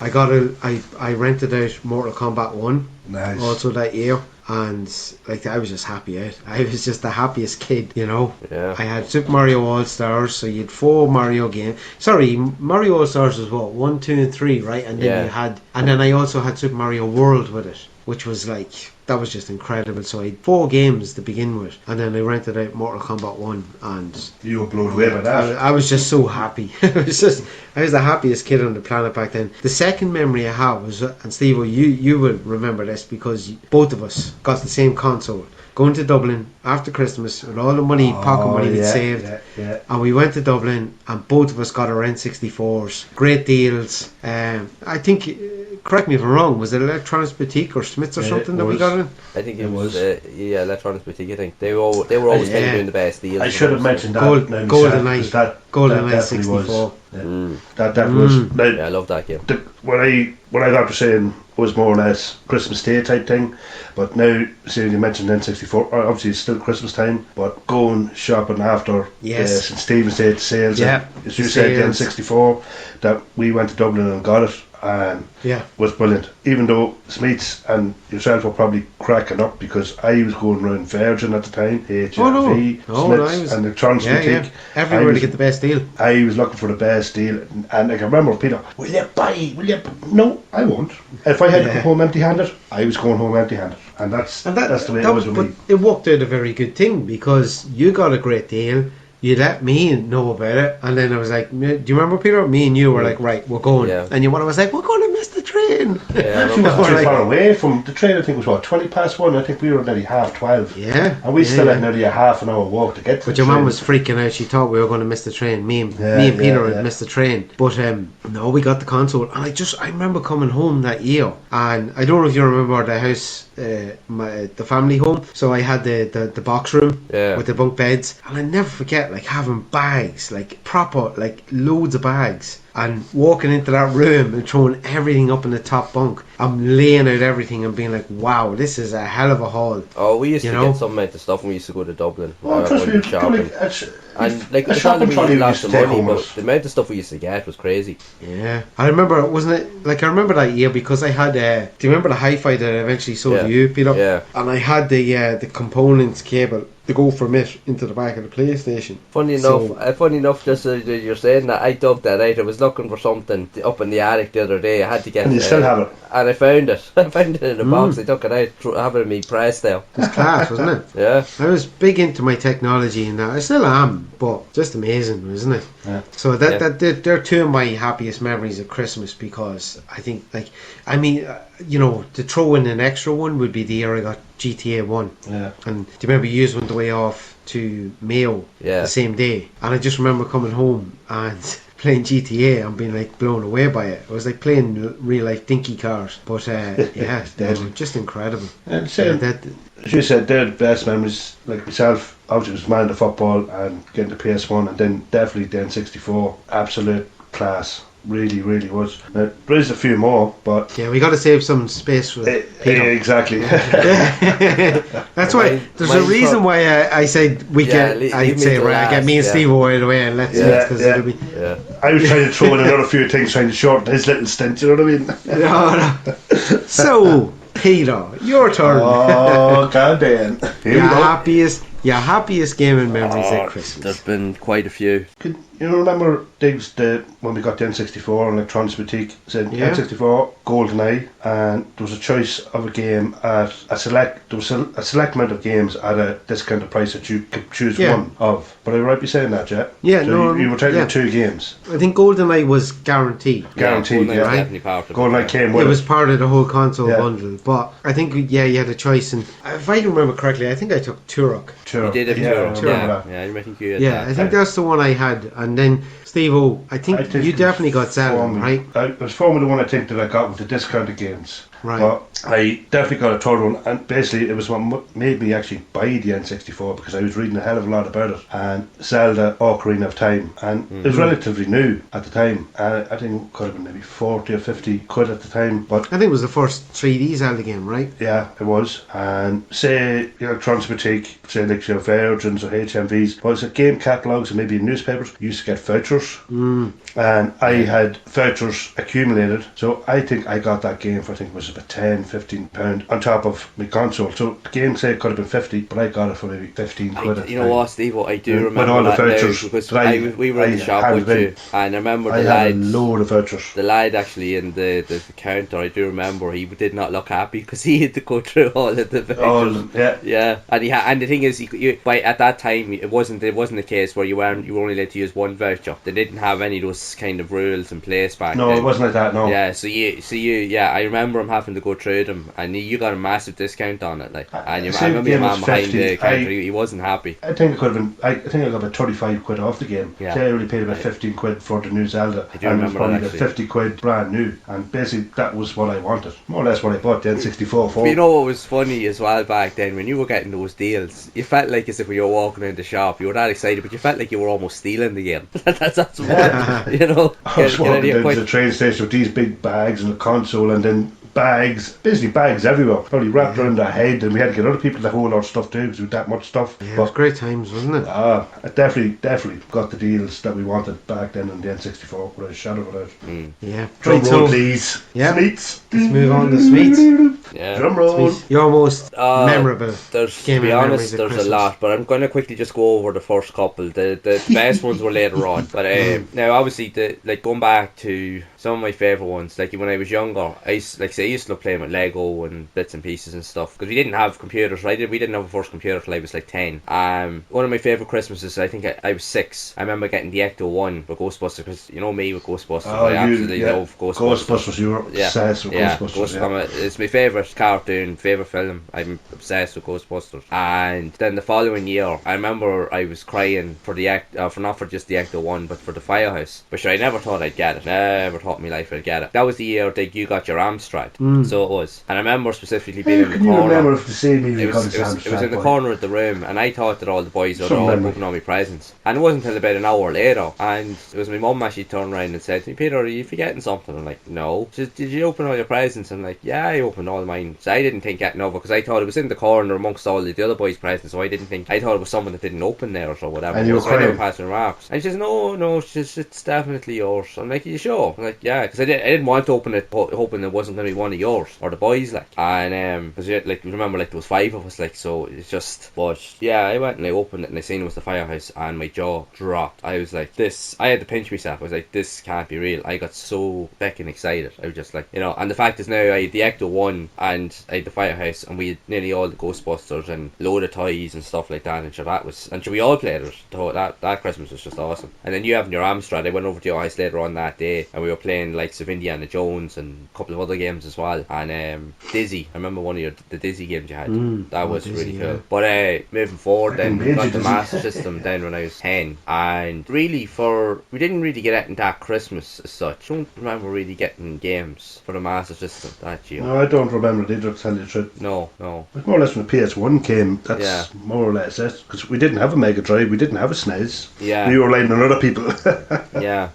I rented out Mortal Kombat 1 Nice. also that year, and like I was just happy out. I was just the happiest kid, you know. Yeah. I had Super Mario All Stars, so you had 4 Mario games. Sorry, Mario All Stars was what, 1, 2, and 3, right? And then Yeah. then I also had Super Mario World with it, which was like, that was just incredible. So I had 4 games to begin with, and then I rented out Mortal Kombat 1, and You were blown away by that. I was just so happy. I was the happiest kid on the planet back then. The second memory I have was, and Steve, you will remember this because both of us got the same console. Going to Dublin after Christmas with all the money, pocket money we'd saved, and we went to Dublin, and both of us got our N64s. Great deals. I think, correct me if I'm wrong, was it Electronics Boutique or Smiths or something that we was. got in? I think it It was, was. Electronics Boutique, I think. They were always kind Yeah. of doing the best deals. I should have mentioned that. Gold- now GoldenEye. myself, 'cause that GoldenEye definitely 64. was. Yeah. That was. Now, Yeah, I love that game. when I got to saying it was more or less Christmas Day type thing, but now seeing you mentioned N64, obviously it's still Christmas time, but going shopping after Yes. St Stephen's Day, the sales, Yeah, and as you the said, the sales. N64, that we went to Dublin and got it, and Yeah. was brilliant. Even though Smiths and yourself were probably cracking up because I was going around Virgin at the time, HMV, Oh, no. No, I Smiths, was- and Electronics Yeah, Boutique. yeah. Everywhere I to was- get the best deal. I was looking for the best deal, and I can remember Peter, will you buy? No, I won't. If I had to go home empty-handed, I was going home empty-handed, and that's the way it was with but me. it worked out a very good thing, because you got a great deal. You let me know about it, and then I was like, do you remember, Peter? Me and you were like, right, we're going. Yeah. And your one was like, we're going to miss the train. Yeah, I Actually, remember not We're too like- far away from the train. I think it was what 1:20. I think we were nearly 12:30. Yeah. And we still yeah. had nearly a half an hour walk to get to But the your mum train. was freaking out. She thought we were going to miss the train. Me and Yeah, Peter yeah. had missed the train. But no, we got the console. And I remember coming home that year. And I don't know if you remember the house, the family home. So I had the box room Yeah. with the bunk beds. And I never forget like having bags, like proper, like loads of bags. And walking into that room and throwing everything up in the top bunk. I'm laying out everything and being like, wow, this is a hell of a haul. Oh, we used You to know? get some amount of stuff when we used to go to Dublin. Well, trust when me, shopping. And like the shopping we trolley used we lots used to of take money, home but with us. the amount of stuff we used to get was crazy. Yeah, I remember, wasn't it? Like I remember that year because I had. Do you remember the hi-fi that I eventually sold Yeah. to you, Peter? Yeah. And I had the components cable the go from it into the back of the PlayStation. Funny enough, just you're saying that, I dug that out. I was looking for something up in the attic the other day. I had to get And you still have it. and I found it. I found it in a box. I took it out, have it in me press now. It's class, wasn't it? Yeah. I was big into my technology and that. I still am, but just amazing, isn't it? Yeah. So they're two of my happiest memories of Christmas, because I think, like, I mean, to throw in an extra one would be the year I got GTA 1. Yeah. And do you remember you went away off to Mayo Yeah. the same day? And I just remember coming home and playing GTA and being like blown away by it. It was like playing real life dinky cars. But yeah, they were just incredible. And same, That, as you said, they're the best memories. Like myself, obviously was man of football and getting the PS1, and then definitely the N64. Absolute class. Really, really was. Now, there is a few more, but yeah, we got to save some space for Peter. exactly. That's why there's a reason why I said I'd say right, get me and Steve right away and let's because it'll be. Yeah. I was trying to throw in another few things, trying to shorten his little stint. You know what I mean? No. So, Peter, your turn. Oh, goddamn! Here we go. Your happiest gaming memories at Christmas. There's been quite a few. Can you remember Diggs when we got the N64 and Electronics Boutique? Said Yeah. N64, GoldenEye, and there was a choice of a game at a select amount of games at a discounted price that you could choose one of. But I right be saying that, yeah? Yeah, so no, you were taking yeah. 2 games. I think GoldenEye was guaranteed. Guaranteed, GoldenEye yeah. was Right? definitely part of it. GoldenEye came with It was part of the whole console Yeah. bundle, but I think you had a choice, and if I remember correctly, I think I took Turok. You did have yeah, two. I remember that. Yeah, I think you had Yeah, that. I think that's the one I had, and then Steve-O, I think you definitely got Zelda, right? It was for me the one I think that I got with the discounted games. Right. But I definitely got a third one, and basically it was what made me actually buy the N64, because I was reading a hell of a lot about it. And Zelda Ocarina of Time, and it was relatively new at the time. I think it could have been maybe 40 or 50 quid at the time, but I think it was the first 3D Zelda game, right? yeah, it was. And say Electronics Boutique, say like your Virgins or HMVs, well, it's a game catalogues and maybe in newspapers, you used to get vouchers. And I had vouchers accumulated, so I think I got that game for, I think it was about £10-15 on top of my console. So the game, say it could have been 50, but I got it for maybe 15 quid. You know what, Steve? I do With remember all the that now, vouchers because that we were in the shop with you, and I remember I the had a lads. load of vouchers. The lad actually in the counter, I do remember, he did not look happy because he had to go through all of the vouchers. Yeah. And the thing is, at that time, it wasn't a case where you were only allowed to use one voucher. They didn't have any of those kind of rules in place back No, then. it wasn't like that, no. Yeah, I remember him having to go through them, and you got a massive discount on it, like. And I remember your man behind the counter, he wasn't happy. I think it could have been. I think I got about 35 quid off the game. Yeah. Say I only paid about 15 quid for the new Zelda, I do and it was remember probably that, about actually. 50 quid brand new. And basically, that was what I wanted. More or less what I bought the N64 for. But you know what was funny as well back then, when you were getting those deals, you felt like as if you were walking in the shop, you were that excited, but you felt like you were almost stealing the game. that's what, you know. I was walking down to the train station with these big bags and a console, and then basically bags everywhere, probably wrapped around our head, and we had to get other people to hold our stuff too, because we had that much stuff. Yeah, it was great times, wasn't it? I definitely got the deals that we wanted back then on the N64, without a shadow of a doubt. Yeah. Drum Right, roll, so please. Yeah. Sweets. let's move on to sweets. Yeah. Drum roll. Sweets. Your most memorable There's, to gaming be memories honest, of there's Christmas. a lot, but I'm going to quickly just go over the first couple. The best ones were later on, but now obviously going back to some of my favourite ones, like when I was younger, I used to love playing with Lego and bits and pieces and stuff, because we didn't have computers, right? We didn't have a first computer till I was like 10. One of my favourite Christmases, I think I was 6. I remember getting the Ecto-1 with Ghostbusters, because you know me with Ghostbusters, I absolutely love Ghostbusters. Ghostbusters, you were obsessed with Ghostbusters. It's my favourite cartoon, favourite film. I'm obsessed with Ghostbusters. And then the following year, I remember I was crying for not for just the Ecto-1, but for the Firehouse, which I never thought I'd get it. Never thought in my life I'd get it. That was the year that you got your Amstrad. So it was. And I remember specifically being in the Can you corner. remember if the same It was in the corner of the room, and I thought that all the boys were all opening all my presents. And it wasn't until about an hour later, and it was my mum actually turned around and said to me, "Peter, are you forgetting something?" I'm like, "No." She said, "Did you open all your presents?" I'm like, "Yeah, I opened all mine." So I didn't think getting over, because I thought it was in the corner amongst all the other boys' presents, so I thought it was someone that didn't open theirs or whatever. And you were so I never crying? passed remarks. And she says, No, she says, "It's definitely yours." I'm like, "Are you sure?" I'm like, "Yeah," because I didn't want to open it hoping it wasn't going to be one of yours or the boys, like, and because like remember, like there was 5 of us, like, so it's just. But yeah, I went and I opened it and I seen it was the Firehouse and my jaw dropped. I was like, this. I had to pinch myself. I was like, this can't be real. I got so fucking excited. I was just like, and the fact is now I had the Ecto 1 and I had the Firehouse and we had nearly all the Ghostbusters and load of toys and stuff like that, and sure that was, and sure we all played it. That Christmas was just awesome. And then you having your Amstrad, I went over to your house later on that day and we were playing likes of Indiana Jones and a couple of other games as well, and Dizzy. I remember one of the Dizzy games you had. That was Dizzy, really cool. yeah. But moving forward, then we got the Dizzy. Master System then when I was 10, and really we didn't really get it in that Christmas as such. I don't remember really getting games for the Master System that year. No, I don't remember it either, to tell you the truth. No. But more or less when the PS1 came, that's Yeah. more or less it. Because we didn't have a Mega Drive, we didn't have a SNES. Yeah. We were relying on other people. Yeah.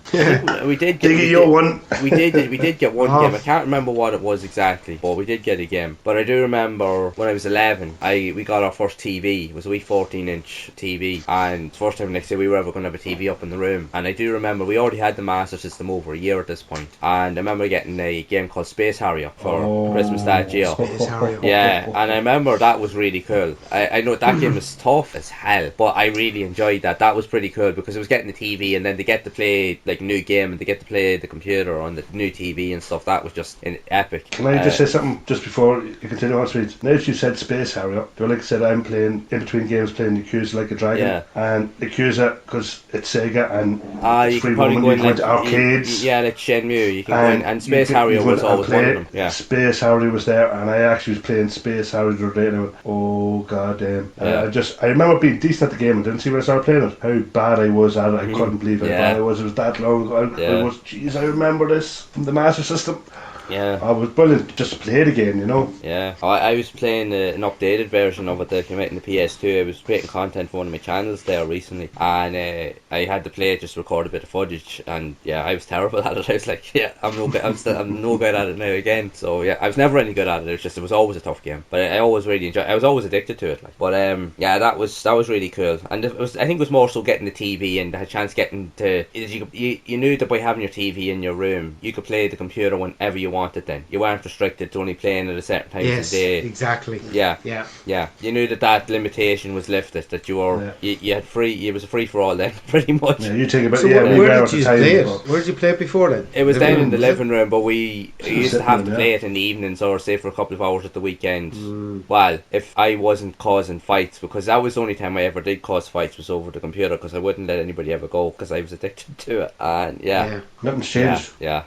We did Dig it, your one. we did get one Oh. game. I can't remember what it was exactly, but we did get a game. But I do remember when I was 11, we got our first TV. It was a wee 14-inch TV, and the first time next year we were ever going to have a TV up in the room. And I do remember we already had the Master System over a year at this point, and I remember getting a game called Space Harrier for Christmas that year. Space Harrier. Yeah, and I remember that was really cool. I know that game was tough as hell, but I really enjoyed that. That was pretty cool because it was getting the TV and then they get to play like new game and they get to play the computer on the new TV and stuff. That was just epic. Can I just say something just before you continue on, Sweet? Now that you said Space Harrier, like I said, I'm playing, in between games, playing Yakuza Like a Dragon. Yeah. And Yakuza, because it's Sega and You it's free can probably roaming, go you in can go like into arcades. yeah, like Shenmue. You can go in, and Space you Harrier can was go and always one play of them. Yeah. Space Harrier was there, and I actually was playing Space Harrier the other day, and I went, oh god damn. Yeah. I remember being decent at the game and didn't see when I started playing it how bad I was at it. I couldn't believe how Yeah. bad I was. It was that long ago. Yeah. I was, jeez, I remember this from the Master System. Yeah. I was brilliant just to play it again, you know. Yeah, I was playing an updated version of it that came out in the PS2. I was creating content for one of my channels there recently, and I had to play it, just record a bit of footage, and yeah, I was terrible at it. I was like, yeah, I'm no good at it now again. So yeah, I was never any good at it. It was always a tough game, but I always really enjoyed. I was always addicted to it. Like, but yeah, that was really cool, and I think it was more so getting the TV and the chance getting to. You knew that by having your TV in your room, you could play the computer whenever you wanted. Then you weren't restricted to only playing at a certain time Yes, of the day. exactly. Yeah. Yeah. Yeah, you knew that limitation was lifted. That you were you had free. It was a free for all then, pretty much. Yeah, you take about So yeah, we where were did at the you time. play it? but- Where did you play it before then? It was down in the was it? living room, but we used to have to sitting play in, it in the evenings or say for a couple of hours at the weekend. Well, if I wasn't causing fights, because that was the only time I ever did cause fights was over the computer, because I wouldn't let anybody ever go because I was addicted to it. And yeah. Nothing's Yeah, changed. yeah.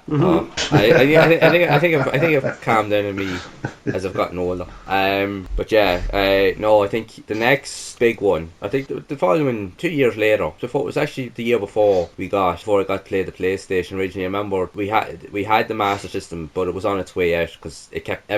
I think I've calmed down in me as I've gotten older. But yeah, no, I think the next big one, I think the following 2 years later, it was actually the year before I got to play the PlayStation originally. I remember we had the Master System, but it was on its way out because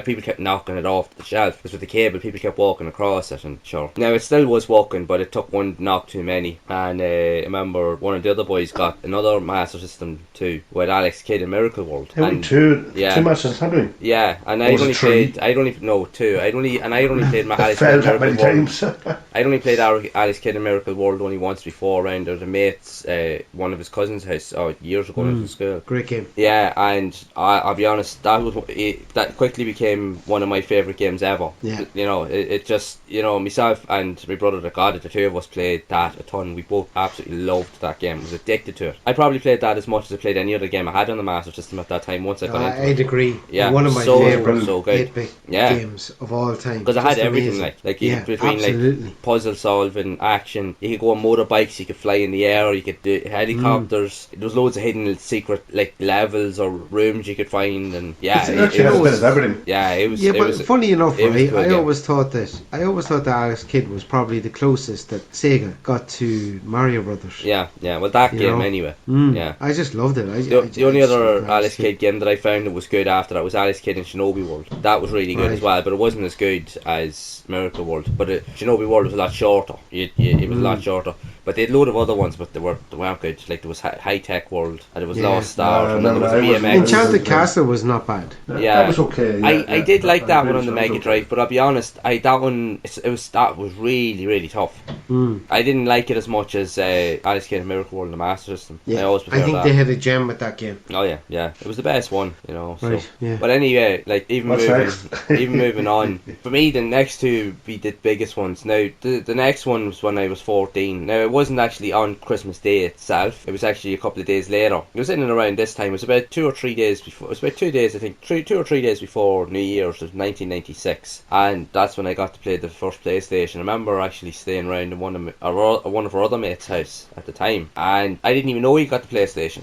people kept knocking it off the shelf. Because with the cable, people kept walking across it, and sure. Now it still was walking, but it took one knock too many. And I remember one of the other boys got another Master System too with Alex Kidd in Miracle World. Yeah, And two matches, haven't we? yeah, and Or I was it only three? played. I only played my Alex Kidd Failed in that many Miracle World. times. I'd only played Alex Kidd in Miracle World only once before around at a mate's, one of his cousins' house, years ago when I was in school. Great game. Yeah, and I'll be honest, that quickly became one of my favourite games ever. Yeah. You know, it just, myself and my brother that got it, the two of us played that a ton. We both absolutely loved that game, was addicted to it. I probably played that as much as I played any other game I had on the Master System at that time once I got into it. I'd agree. Yeah, One of my so favourite so good. 8-bit Yeah. games of all time. Because I had Just everything amazing. between absolutely. like puzzle solving, action. You could go on motorbikes, you could fly in the air, you could do helicopters. There was loads of hidden secret like levels or rooms you could find, and yeah, It actually has a bit of everything. yeah, it was. Yeah, it but was, funny enough, it was right? cool, I yeah. always thought that Alex Kidd was probably the closest that Sega got to Mario Brothers. Yeah, well, that You game know? anyway. Mm. Yeah. I just loved it. The only other Alex Kidd game that I found that was good after that was Alex Kidd in Shinobi World. That was really good Right. as well, but it wasn't as good as Miracle World. But Shinobi World was a lot shorter. It was a lot shorter. But they had a load of other ones, but they weren't good. Like there was High Tech World, and there was Yeah. Lost Stars, and then there was I a wasn't- BMX. Enchanted Castle was not bad. Yeah. That was okay. Yeah, I did like that one on the That was Mega okay. Drive, but I'll be honest, that was really, really tough. Mm. I didn't like it as much as Alice Kid in Miracle World on the Master System. I Yeah, always I prefer think that. they had a gem with that game. Oh yeah, it was the best one, you know. So. Right, yeah. But anyway, like What's next? even moving on. For me, the next two be the biggest ones. Now, the next one was when I was 14. Now, it wasn't actually on Christmas Day itself. It was actually a couple of days later. It was in and around this time. It was about 2 or 3 days before. It was about 2 days, I think, 2 or 3 days before New Year's. It was 1996, and that's when I got to play the first PlayStation. I remember actually staying around in one of our other mates' house at the time, and I didn't even know he got the PlayStation.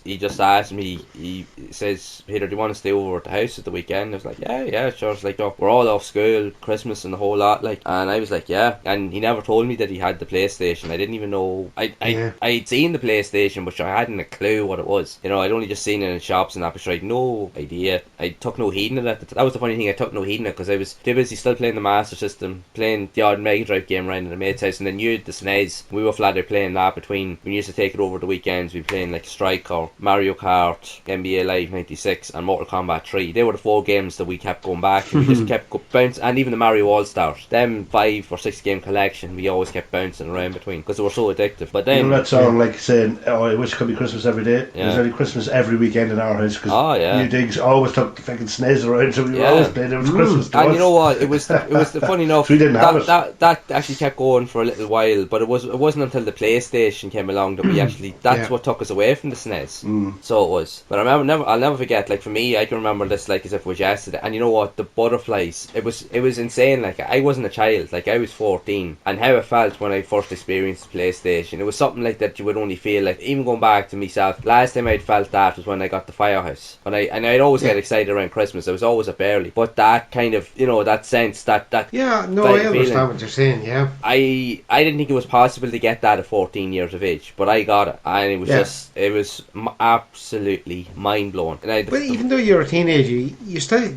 He just asked me. He says, "Peter, do you want to stay over at the house at the weekend?" I was like, "Yeah, sure." It's like, "Oh, we're all off school, Christmas and the whole lot." Like, and I was like, "Yeah." And he never told me that he had the PlayStation. I didn't even know. I'd seen the PlayStation, but I hadn't a clue what it was. You know, I'd only just seen it in shops and that, but I had no idea. I took no heed in it. That was the funny thing. I took no heed in it because I was too busy still playing the Master System, playing the odd Mega Drive game around in the mate's house, and then you had the SNES. We were flat out playing that between. We used to take it over the weekends. We'd be playing like Strike or Mario Kart, NBA Live 96, and Mortal Kombat 3. They were the 4 games that we kept going back to. We just kept bouncing, and even the Mario All Stars. Them 5 or 6 game collection, we always kept bouncing around between because they were so addictive. But then, You know that song like saying, "Oh, I wish it could be Christmas every day." Yeah. There's only Christmas every weekend in our house because Oh, yeah. you digs always took the fucking SNES around, so we Yeah. always played it. It was Christmas to and us. you know what? It was funny enough. We didn't have it. That actually kept going for a little while, but it wasn't until the PlayStation came along that we actually that's Yeah. what took us away from the SNES. Mm. So it was. But I'll never forget. Like for me, I can remember this like as if it was yesterday. And you know what? The butterflies. It was insane. Like I wasn't a child. Like I was 14, and how it felt when I first experienced the PlayStation. It was something like that you would only feel like. Even going back to myself, last time I'd felt that was when I got the Firehouse. I'd always get excited around Christmas. I was always up early. But that kind of that sense that Yeah, no, Like I understand feeling. what you're saying, yeah. I didn't think it was possible to get that at 14 years of age, but I got it, and it was Yeah. it was absolutely mind blowing. And But even though you're a teenager, you're still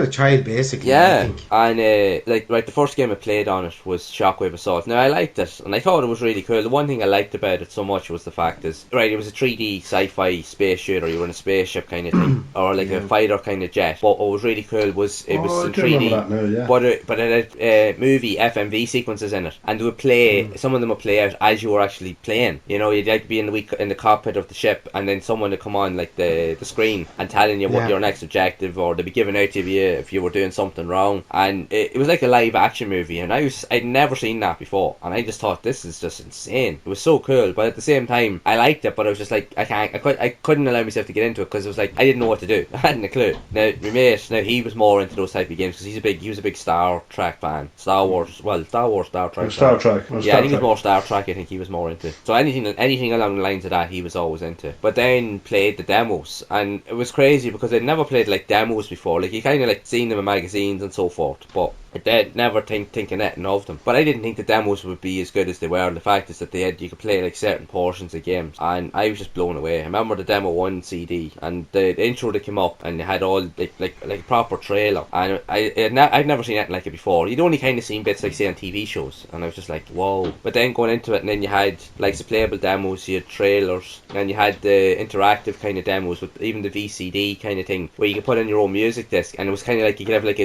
a child basically. I yeah, think. and the first game I played on it was Shockwave Assault. Now I liked it, and I thought it was really cool. The one thing I liked about it so much was the fact is it was a 3D sci-fi space shooter. You were in a spaceship kind of thing, or like a fighter kind of jet. But what was really cool was it was I in do 3D. remember that now, yeah. But it had movie FMV sequences in it, and they would play. Some of them would play out as you were actually playing. You know, you'd like to be in the cockpit of the ship, and then someone would come on like the screen and telling you what Yeah. your next objective, or they'd be giving out to you if you were doing something wrong. And it was like a live action movie, and I'd never seen that before, and I just thought this is just insane. It was so cool, but at the same time, I liked it, but I was just like I couldn't allow myself to get into it because it was like I didn't know what to do. I hadn't a clue. Now my mate, he was more into those type of games because he was a big Star Trek fan, Star Wars, Star Trek. Star Trek. Yeah, I think it was more Star Trek. I think he was more into. So anything along the lines of that, he was always into. But then played the demos, and it was crazy because I'd never played like demos before. Like you kind of like seen them in magazines and so forth, but I never thinking anything of them. But I didn't think the demos would be as good as they were. And the fact is that you could play like certain portions of games, and I was just blown away. I remember the demo 1 CD and the intro that came up, and it had all like a proper trailer, and I'd never seen anything like it before. You'd only kind of seen bits like say on TV shows, and I was just like, whoa. But then going into it, and then you had like the playable demos, you had trailers, and you had the interactive kind of demos with even the VCD kind of thing where you could put in your own music disc, and it was kind of like you could have like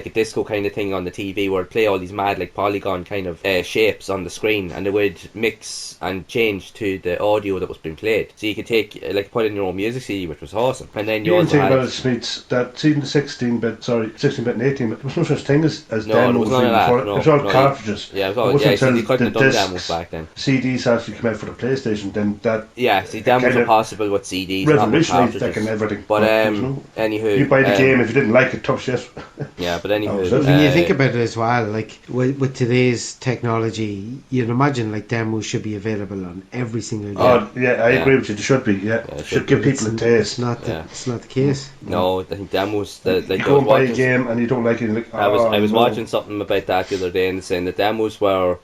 a disco kind of thing on the TV where it'd play all these mad like polygon kind of shapes on the screen, and it would mix and change to the audio that was being played. So you could put in your own music CD, which was awesome. And then You you didn't also think had about it, Smeets, that even the 16-bit and 18-bit, there was no such thing as no, there demos was none of that. before. No, it was all no, cartridges. Yeah, it was It all, wasn't yeah. So until you couldn't have the done discs, demos back then. CDs actually came out for the PlayStation, then that Yeah, see, demos kind were of possible with CDs, not with revolutionised cartridges. fucking everything. But there was no- anywho, you buy the game, if you didn't like it, tough shit. yeah, but Oh, so anywho, When you think about it as well, like with today's technology, you'd imagine like demos should be available on every single game. Oh, yeah, I Yeah. agree with you. They should be, yeah. it should should give It's people a n- taste. It's not the case. no, I think demos. Like You I go was and buy a watching. game and you don't like it, you're like, I was no. watching something about that the other day, and saying the demos were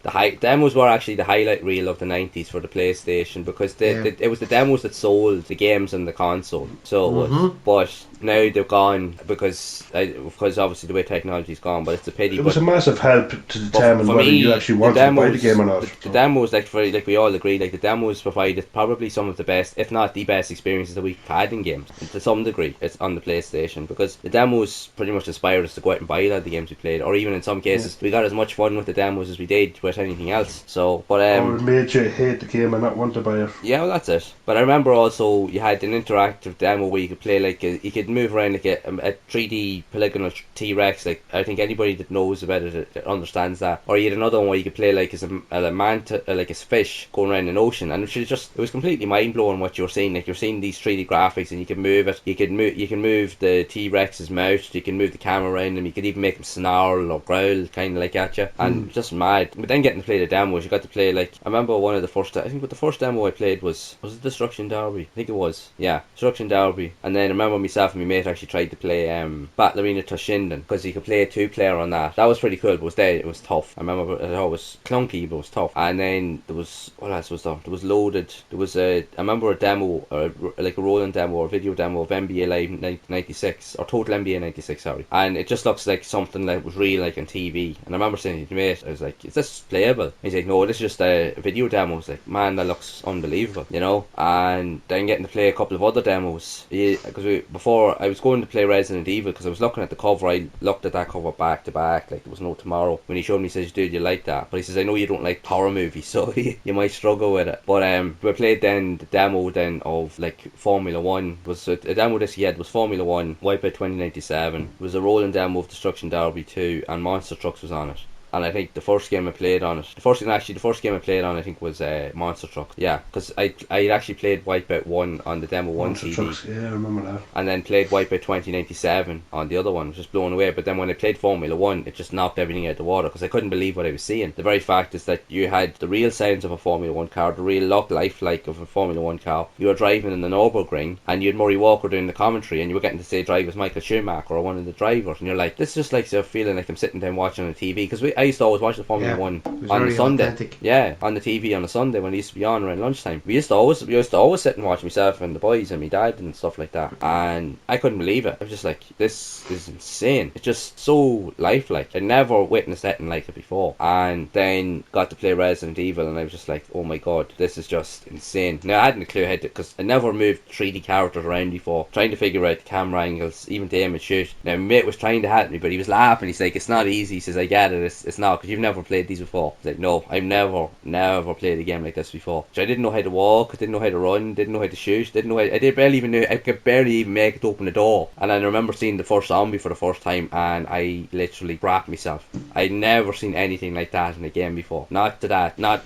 actually the highlight reel of the 90s for the PlayStation, because it was the demos that sold the games on the console. So it was, but now they've gone because obviously the way technology's gone, but it's a pity. It was a massive help to determine whether you actually wanted to buy the game or not. The demos, like we all agree, like the demos provided probably some of the best, if not the best, experiences that we've had in games. To some degree, it's on the PlayStation, because the demos pretty much inspired us to go out and buy a lot of the games we played, or even in some cases we got as much fun with the demos as we did with anything else. So, but or it made you hate the game and not want to buy it. Yeah, well, that's it. But I remember also you had an interactive demo where you could play you could move around like a 3D polygonal T-Rex. Like, I think anybody that knows about it understands that. Or you had another one where you could play like as a manta, like a fish going around an ocean, and it was completely mind blowing what you were seeing. Like, you're seeing these 3D graphics, and you can move it. You can move the T-Rex's mouth. You can move the camera around him. You could even make him snarl or growl, kind of like at you, and just mad. But then getting to play the demos, you got to play like, I remember one of the first. I think what the first demo I played was it Destruction Derby? I think it was. Yeah, Destruction Derby. And then I remember myself and my mate actually tried to play Battle Arena Toshinden, because you could play a 2-player on that. That was pretty cool, but it was tough. I remember it was clunky, but it was tough. And then there was, what else was there? There was loaded. There was I remember a demo, like a rolling demo or video demo of NBA Live 96, or Total NBA 96, sorry. And it just looks like something that was real, like on TV. And I remember saying to my mate, I was like, is this playable? He's like, no, this is just a video demo. I was like, man, that looks unbelievable, you know. And then getting to play a couple of other demos, because before I was going to play Resident Evil, because I was looking at the cover. I looked at that cover back to back like there was no tomorrow. When he showed me, he says, dude, you like that? But he says, I know you don't like horror movies, so you might struggle with it. But we played then the demo then of like Formula 1. Was a demo this year was Formula 1 Wipeout 2097. It was a rolling demo of Destruction Derby 2, and Monster Trucks was on it. And I think the first game I played on it, the first game I played on, I think, was Monster Truck. Yeah, because I actually played Wipeout 1 on the Demo 1 Monster CD. Trucks, yeah, I remember that. And then played Wipeout 2097 on the other one. I was just blown away. But then when I played Formula 1, it just knocked everything out of the water, because I couldn't believe what I was seeing. The very fact is that you had the real sounds of a Formula 1 car, the real lifelike of a Formula 1 car. You were driving in the Nürburgring, and you had Murray Walker doing the commentary, and you were getting to say drive as Michael Schumacher or one of the drivers. And you're like, this is just like feeling like I'm sitting down watching on the TV. Because I used to always watch the Formula 1 on the Sunday. Authentic. Yeah, on the TV on a Sunday when it used to be on around lunchtime. We used to always sit and watch myself and the boys and my dad and stuff like that. And I couldn't believe it. I was just like, this is insane. It's just so lifelike. I'd never witnessed anything like it before. And then got to play Resident Evil, and I was just like, oh my god, this is just insane. Now, I hadn't a clue how to, because I never moved 3D characters around before, trying to figure out the camera angles, even to aim and shoot. Now, my mate was trying to help me, but he was laughing. He's like, it's not easy. He says, I get it, it's not, because you've never played these before. I was like, no, I've never played a game like this before. So I didn't know how to walk, I didn't know how to run, didn't know how to shoot, I could barely even make it open the door. And I remember seeing the first zombie for the first time, and I literally crapped myself. I'd never seen anything like that in a game before. Not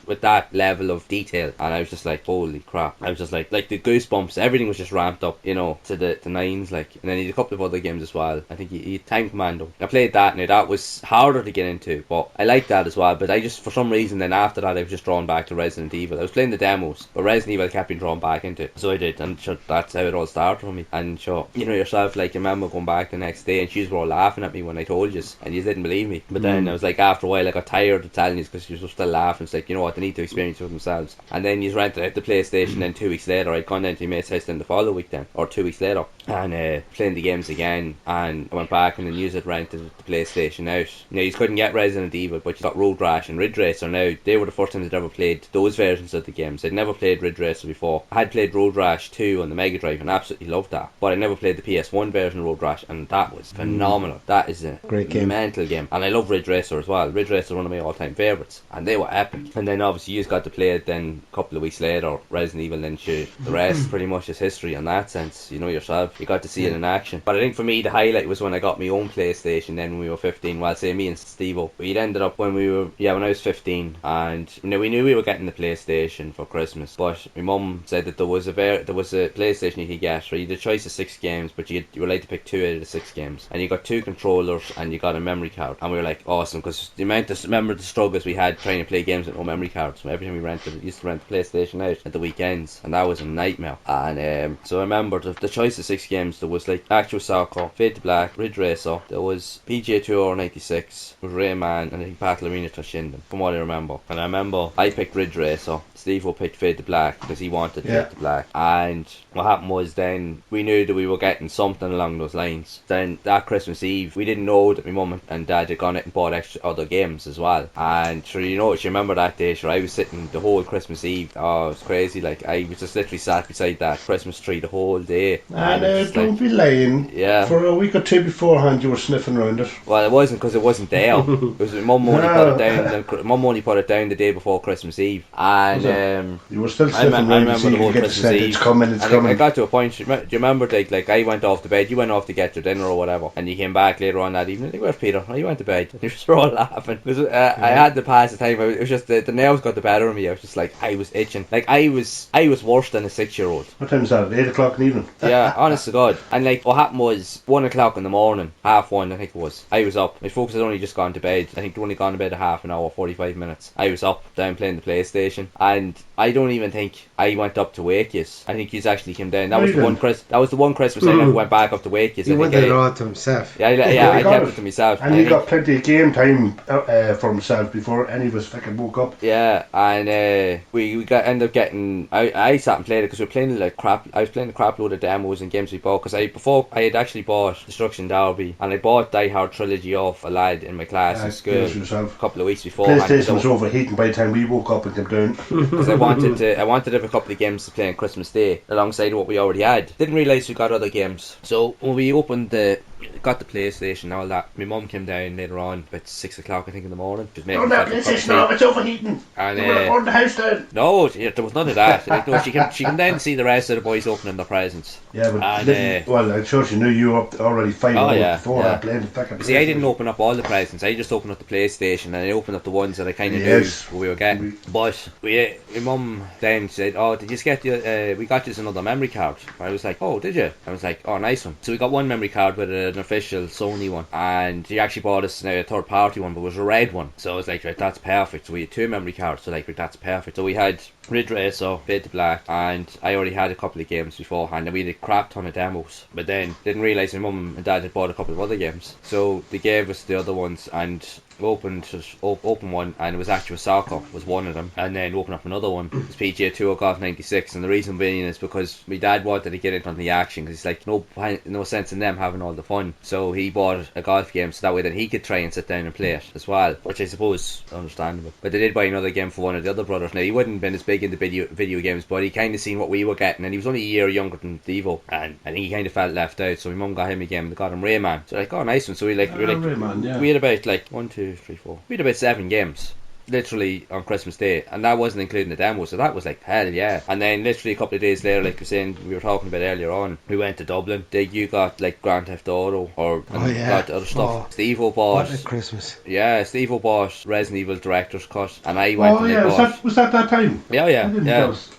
with that level of detail. And I was just like, holy crap. I was just like the goosebumps, everything was just ramped up, you know, to the nines, like. And then he had a couple of other games as well. I think he had Time Commando. I played that. Now, that was harder to get into, but I liked that as well. But I just, for some reason, then after that, I was just drawn back to Resident Evil. I was playing the demos, but Resident Evil kept being drawn back into it. So I did, and sure, that's how it all started for me. And sure, you know yourself, like, I remember going back the next day, and she were all laughing at me when I told you, and you didn't believe me. But then I was like, after a while, I got tired of telling you, because you were still laughing. It's like, you know what, they need to experience it for themselves. And then you rented out the PlayStation, then 2 weeks later, I'd gone down to your mate's house then the following week then, or 2 weeks later, and playing the games again, and I went back and then you had rented the PlayStation out. Now, you couldn't get Resident Evil, but you got Road Rash and Ridge Racer. Now, they were the first times I'd ever played those versions of the games. I'd never played Ridge Racer before. I had played Road Rash 2 on the Mega Drive and absolutely loved that, but I never played the PS1 version of Road Rash, and that was phenomenal. That is a great game, mental game. And I love Ridge Racer as well. Ridge Racer is one of my all-time favourites, and they were epic. And then obviously you just got to play it then a couple of weeks later, Resident Evil, then the rest pretty much is history in that sense. You know yourself, you got to see it in action. But I think for me the highlight was when I got my own PlayStation then when we were 15. Well, say me and Steve-O, we'd ended up when I was 15, and we knew we were getting the PlayStation for Christmas, but my mum said that there was a PlayStation you could get where you had a choice of 6 games, but you were allowed to pick 2 out of the 6 games, and you got 2 controllers and you got a memory card. And we were like, awesome, because remember the struggles we had trying to play games with no memory cards. Every time we used to rent the PlayStation out at the weekends, and that was a nightmare. And so I remember the choice of 6 games. There was like Actual Soccer, Fade to Black, Ridge Racer, there was PGA Tour 96, there was Rayman, and I think Battle Arena Trashinden, from what I remember. And I remember I picked Ridge Racer, Steve picked Fade to Black because he wanted Fade to Black. And what happened was then we knew that we were getting something along those lines. Then that Christmas Eve, we didn't know that my mum and dad had gone out and bought extra other games as well. And sure, you remember that day, sure, I was sitting the whole Christmas Eve. Oh, it was crazy. Like, I was just literally sat beside that Christmas tree the whole day. And don't be lying. Yeah. For a week or two beforehand, you were sniffing around it. Well, it wasn't because it wasn't there. It was Mum only put it down. Mum only put it down the day before Christmas Eve, and you were still sniffing around. I remember the whole Christmas Eve. It's coming. I got to a point. Do you remember, like I went off to bed. You went off to get your dinner or whatever, and you came back later on that evening. Like, where's Peter? Oh, you went to bed. And you were all laughing. I had to pass the time. It was just the nerves got the better of me. I was just like, I was itching. Like I was worse than a 6-year-old. What time was that? 8 o'clock in the evening. Yeah, honest to God. And like what happened was 1 o'clock in the morning, 1:30, I think it was. I was up. My folks had only just gone to bed. I think they'd only gone to bed a half an hour, 45 minutes. I was up down playing the PlayStation, and I don't even think I went up to wake you. I think you actually came down. That was the one Christmas I never went back up to wake you. He went it all to himself. Yeah, I kept it to myself. And he got plenty of game time for himself before any of us fucking woke up. Yeah, and we ended up getting. I sat and played it because we were playing like crap. I was playing a crap load of demos and games we bought because before I had actually bought Destruction Derby and I bought Die Hard Trilogy off a lad in my class in school a couple of weeks before. PlayStation was overheating by the time we woke up and came down. Because I wanted to have a couple of games to play on Christmas Day alongside what we already had. Didn't realise we got other games. So when we got the PlayStation and all that, my mum came down later on about 6 o'clock I think in the morning. Oh, that PlayStation now, it's overheating. And you want to burn the house down. No, there was none of that. Like, no, she came down to see the rest of the boys opening their presents. Yeah, but I'm sure she knew you were up already 5 hours before that playing the fucking. See, I didn't open up all the presents. I just opened up the PlayStation and I opened up the ones that I kind of knew what we were getting. But my mum then said, "Oh, did you get we got you another memory card?" I was like, "Oh, did you?" I was like, "Oh, nice one." So we got one memory card with an official Sony one, and he actually bought us a third party one, but it was a red one. So I was like, right, that's perfect. So we had 2 memory cards. So like, right, that's perfect. So we had Ridge Racer, Fade to Black, and I already had a couple of games beforehand, and we had a crap ton of demos. But then didn't realise my mum and dad had bought a couple of other games, so they gave us the other ones and open one, and it was actually soccer was one of them, and then open up another one. It's PGA Tour Golf 96, and the reason being is because my dad wanted to get in on the action because he's like no sense in them having all the fun, so he bought a golf game so that way that he could try and sit down and play it as well, which I suppose understandable. But they did buy another game for one of the other brothers. Now he wouldn't have been as big into video games, but he kind of seen what we were getting, and he was only a year younger than Devo, and I think he kind of felt left out, so my mum got him a game and they got him Rayman. So like, oh, nice one. So we Rayman, yeah. We had about like 1, 2, 3, 4. We had about 7 games. Literally on Christmas Day, and that wasn't including the demo, so that was like hell yeah. And then literally a couple of days later, like we were talking about earlier on, we went to Dublin. You got like Grand Theft Auto got other stuff. Steve-O bought Christmas. Yeah, Steve-O bought Resident Evil Director's Cut, and I went. Was that time? Yeah.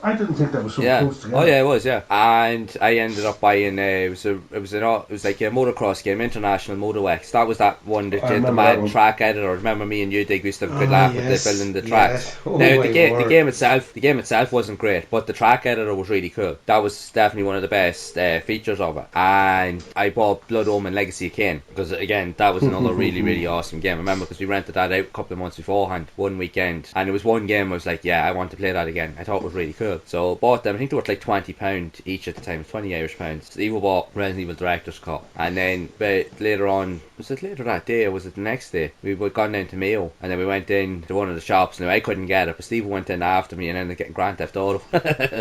I didn't think that was so close together. Oh yeah, it was, yeah. And I ended up buying it was like a motocross game, International Moto X. That was that one that did the mad track editor. Remember me and you, Dig, we used to laugh at this building the tracks. Yes. Oh, now the game itself wasn't great, but the track editor was really cool. That was definitely one of the best features of it. And I bought Blood Omen Legacy of Kain because again that was another really really awesome game. I remember because we rented that out a couple of months beforehand, one weekend, and it was one game I was like, yeah, I want to play that again. I thought it was really cool, so bought them. I think they were like £20 each at the time, £20 So Evo bought Resident Evil Director's Cut, and then later on, was it later that day or was it the next day, we were gone down to Mayo, and then we went in to one of the shops. Now I couldn't get it, but Steve went in after me and ended up getting Grand Theft Auto.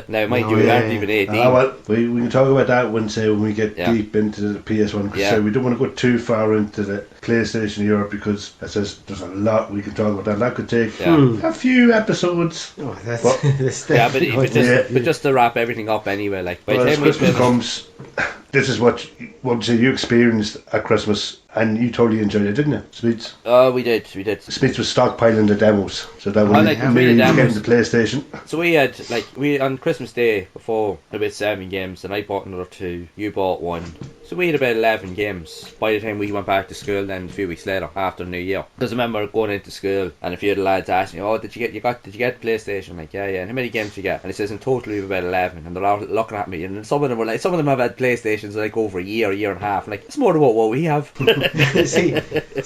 Now mind you, we aren't even 18. Well, we can talk about that when we get deep into the PS1, because we don't want to go too far into the PlayStation Europe, because it says there's a lot we can talk about that could take a few episodes. But just to wrap everything up anyway, like by the time Christmas comes, this is what you experienced at Christmas, and you totally enjoyed it, didn't you, Speeds? We did. Speeds was stockpiling the demos, so that when we getting the PlayStation. So we had on Christmas Day before about 7 games, and I bought another 2. You bought 1. So we had about 11 games by the time we went back to school. Then a few weeks later, after New Year, because I remember going into school and a few of the lads asked me, "Oh, did you get PlayStation?" I'm like, yeah. And how many games did you get? And he says, in total, we have about 11. And they're all looking at me, and some of them were like, some of them have had PlayStations like over a year and a half. I'm like, it's more than what we have. see,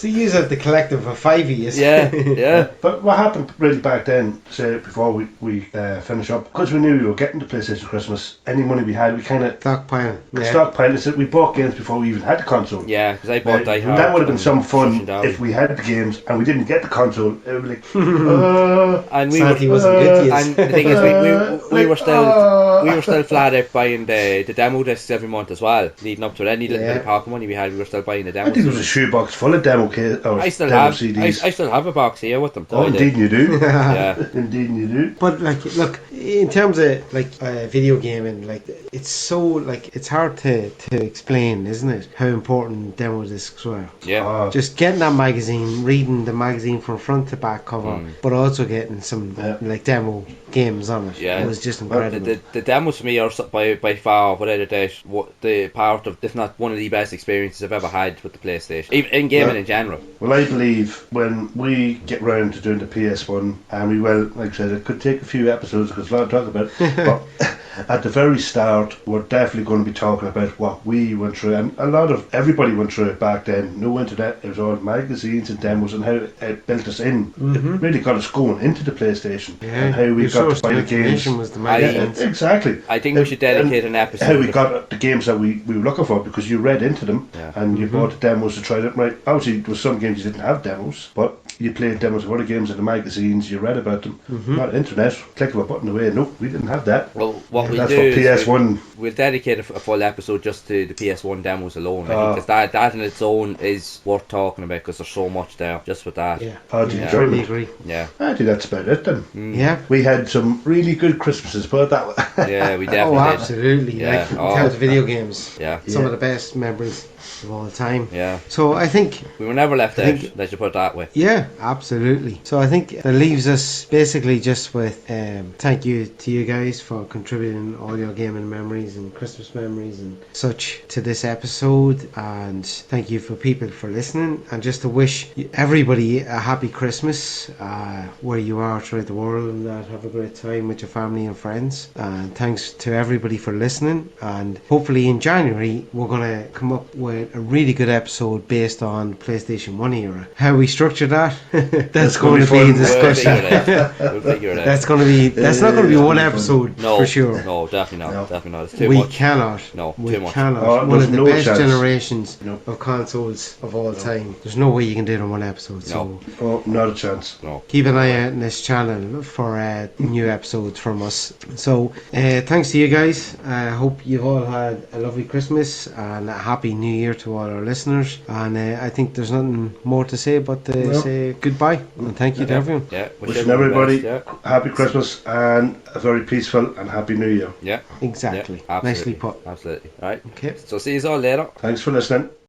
you have the collective of 5 years. Yeah. But what happened really back then, say before we finish up, because we knew we were getting the PlayStation Christmas, any money we had, we kind of Stockpile. stockpiled. So we bought games before we even had the console. Yeah, because I bought Die Hard. That would have been some fun Such and if we had the games and we didn't get the console. It would be like, and we Santi were, wasn't good to you. and the thing is, we were still flat out buying the demo discs every month as well, leading up to it. Any little bit of pocket money we had, we were still buying the I demo. think there was a shoebox full of demo I still demo have CDs. I still have a box here with them. Oh, indeed you do. Yeah. Indeed you do. But like, look, in terms of like video gaming, like it's so like it's hard to explain, isn't it? How important demo discs were. Yeah. Just getting that magazine, reading the magazine from front to back cover, but also getting some like demo games on it. Yeah. It was just Well, incredible. the demos for me are by far, without a doubt, what the part of, if not one of the best experiences I've ever had with the PlayStation, even in gaming in general. Well, I believe when we get round to doing the PS1, and we will, like I said, it could take a few episodes because there's a lot to talk about, but at the very start, we're definitely going to be talking about what we went through, and a lot of everybody went through it back then. No internet, it was all magazines and demos, and how it built us in. It really got us going into the PlayStation, and how we got to buy the games. Was the magazines. Exactly. I think we should dedicate an episode. How we got the games that we were looking for, because you read into them and you bought the demos to try them. Right, obviously there was some games you didn't have demos, but you played demos of other games in the magazines. You read about them. Not internet. Click of a button away. Nope, we didn't have that. Well, what we That's do for is PS1. we'll dedicate a full episode just to the PS1 demos alone. I think that in its own is worth talking about, because there's so much there just with that. Yeah, Oh, do you I enjoy totally it? agree. Yeah. I think that's about it then. Yeah. We had some really good Christmases, put it that way. Yeah, we Oh, definitely did. absolutely. Yeah. Like in Oh. terms of video games, Yeah. some of the best memories of all time. Yeah. So I think, We were never left I out, think- let's just put it that way. yeah, absolutely. So I think that leaves us basically just with thank you to you guys for contributing all your gaming memories and Christmas memories and such to this episode, and thank you for people for listening, and just to wish everybody a happy Christmas where you are throughout the world, and that have a great time with your family and friends. And thanks to everybody for listening, and hopefully in January we're going to come up with a really good episode based on PlayStation 1 era. How we structure that, that's gonna going be to be a fun. discussion. We'll figure it out. That's going to be, that's not going to be It's one gonna be fun. episode No, for sure. No, definitely not. No. Definitely not. It's too We much. cannot. No, we too much. cannot. Oh, One there's of the no best chance. generations No. of consoles of all time. There's no way you can do it in one episode. So No. Oh, not a chance. No. keep an eye out on this channel for new episodes from us. So thanks to you guys. I hope you've all had a lovely Christmas and a happy New Year to all our listeners. And I think there's nothing more to say but to No. say goodbye and thank you to everyone. Yeah. Wishing everybody best, yeah. happy Christmas and a very peaceful and happy New Year. Yeah. Exactly. Yeah, absolutely. Nicely put. Absolutely. Right. Okay. So see you all later. Thanks for listening.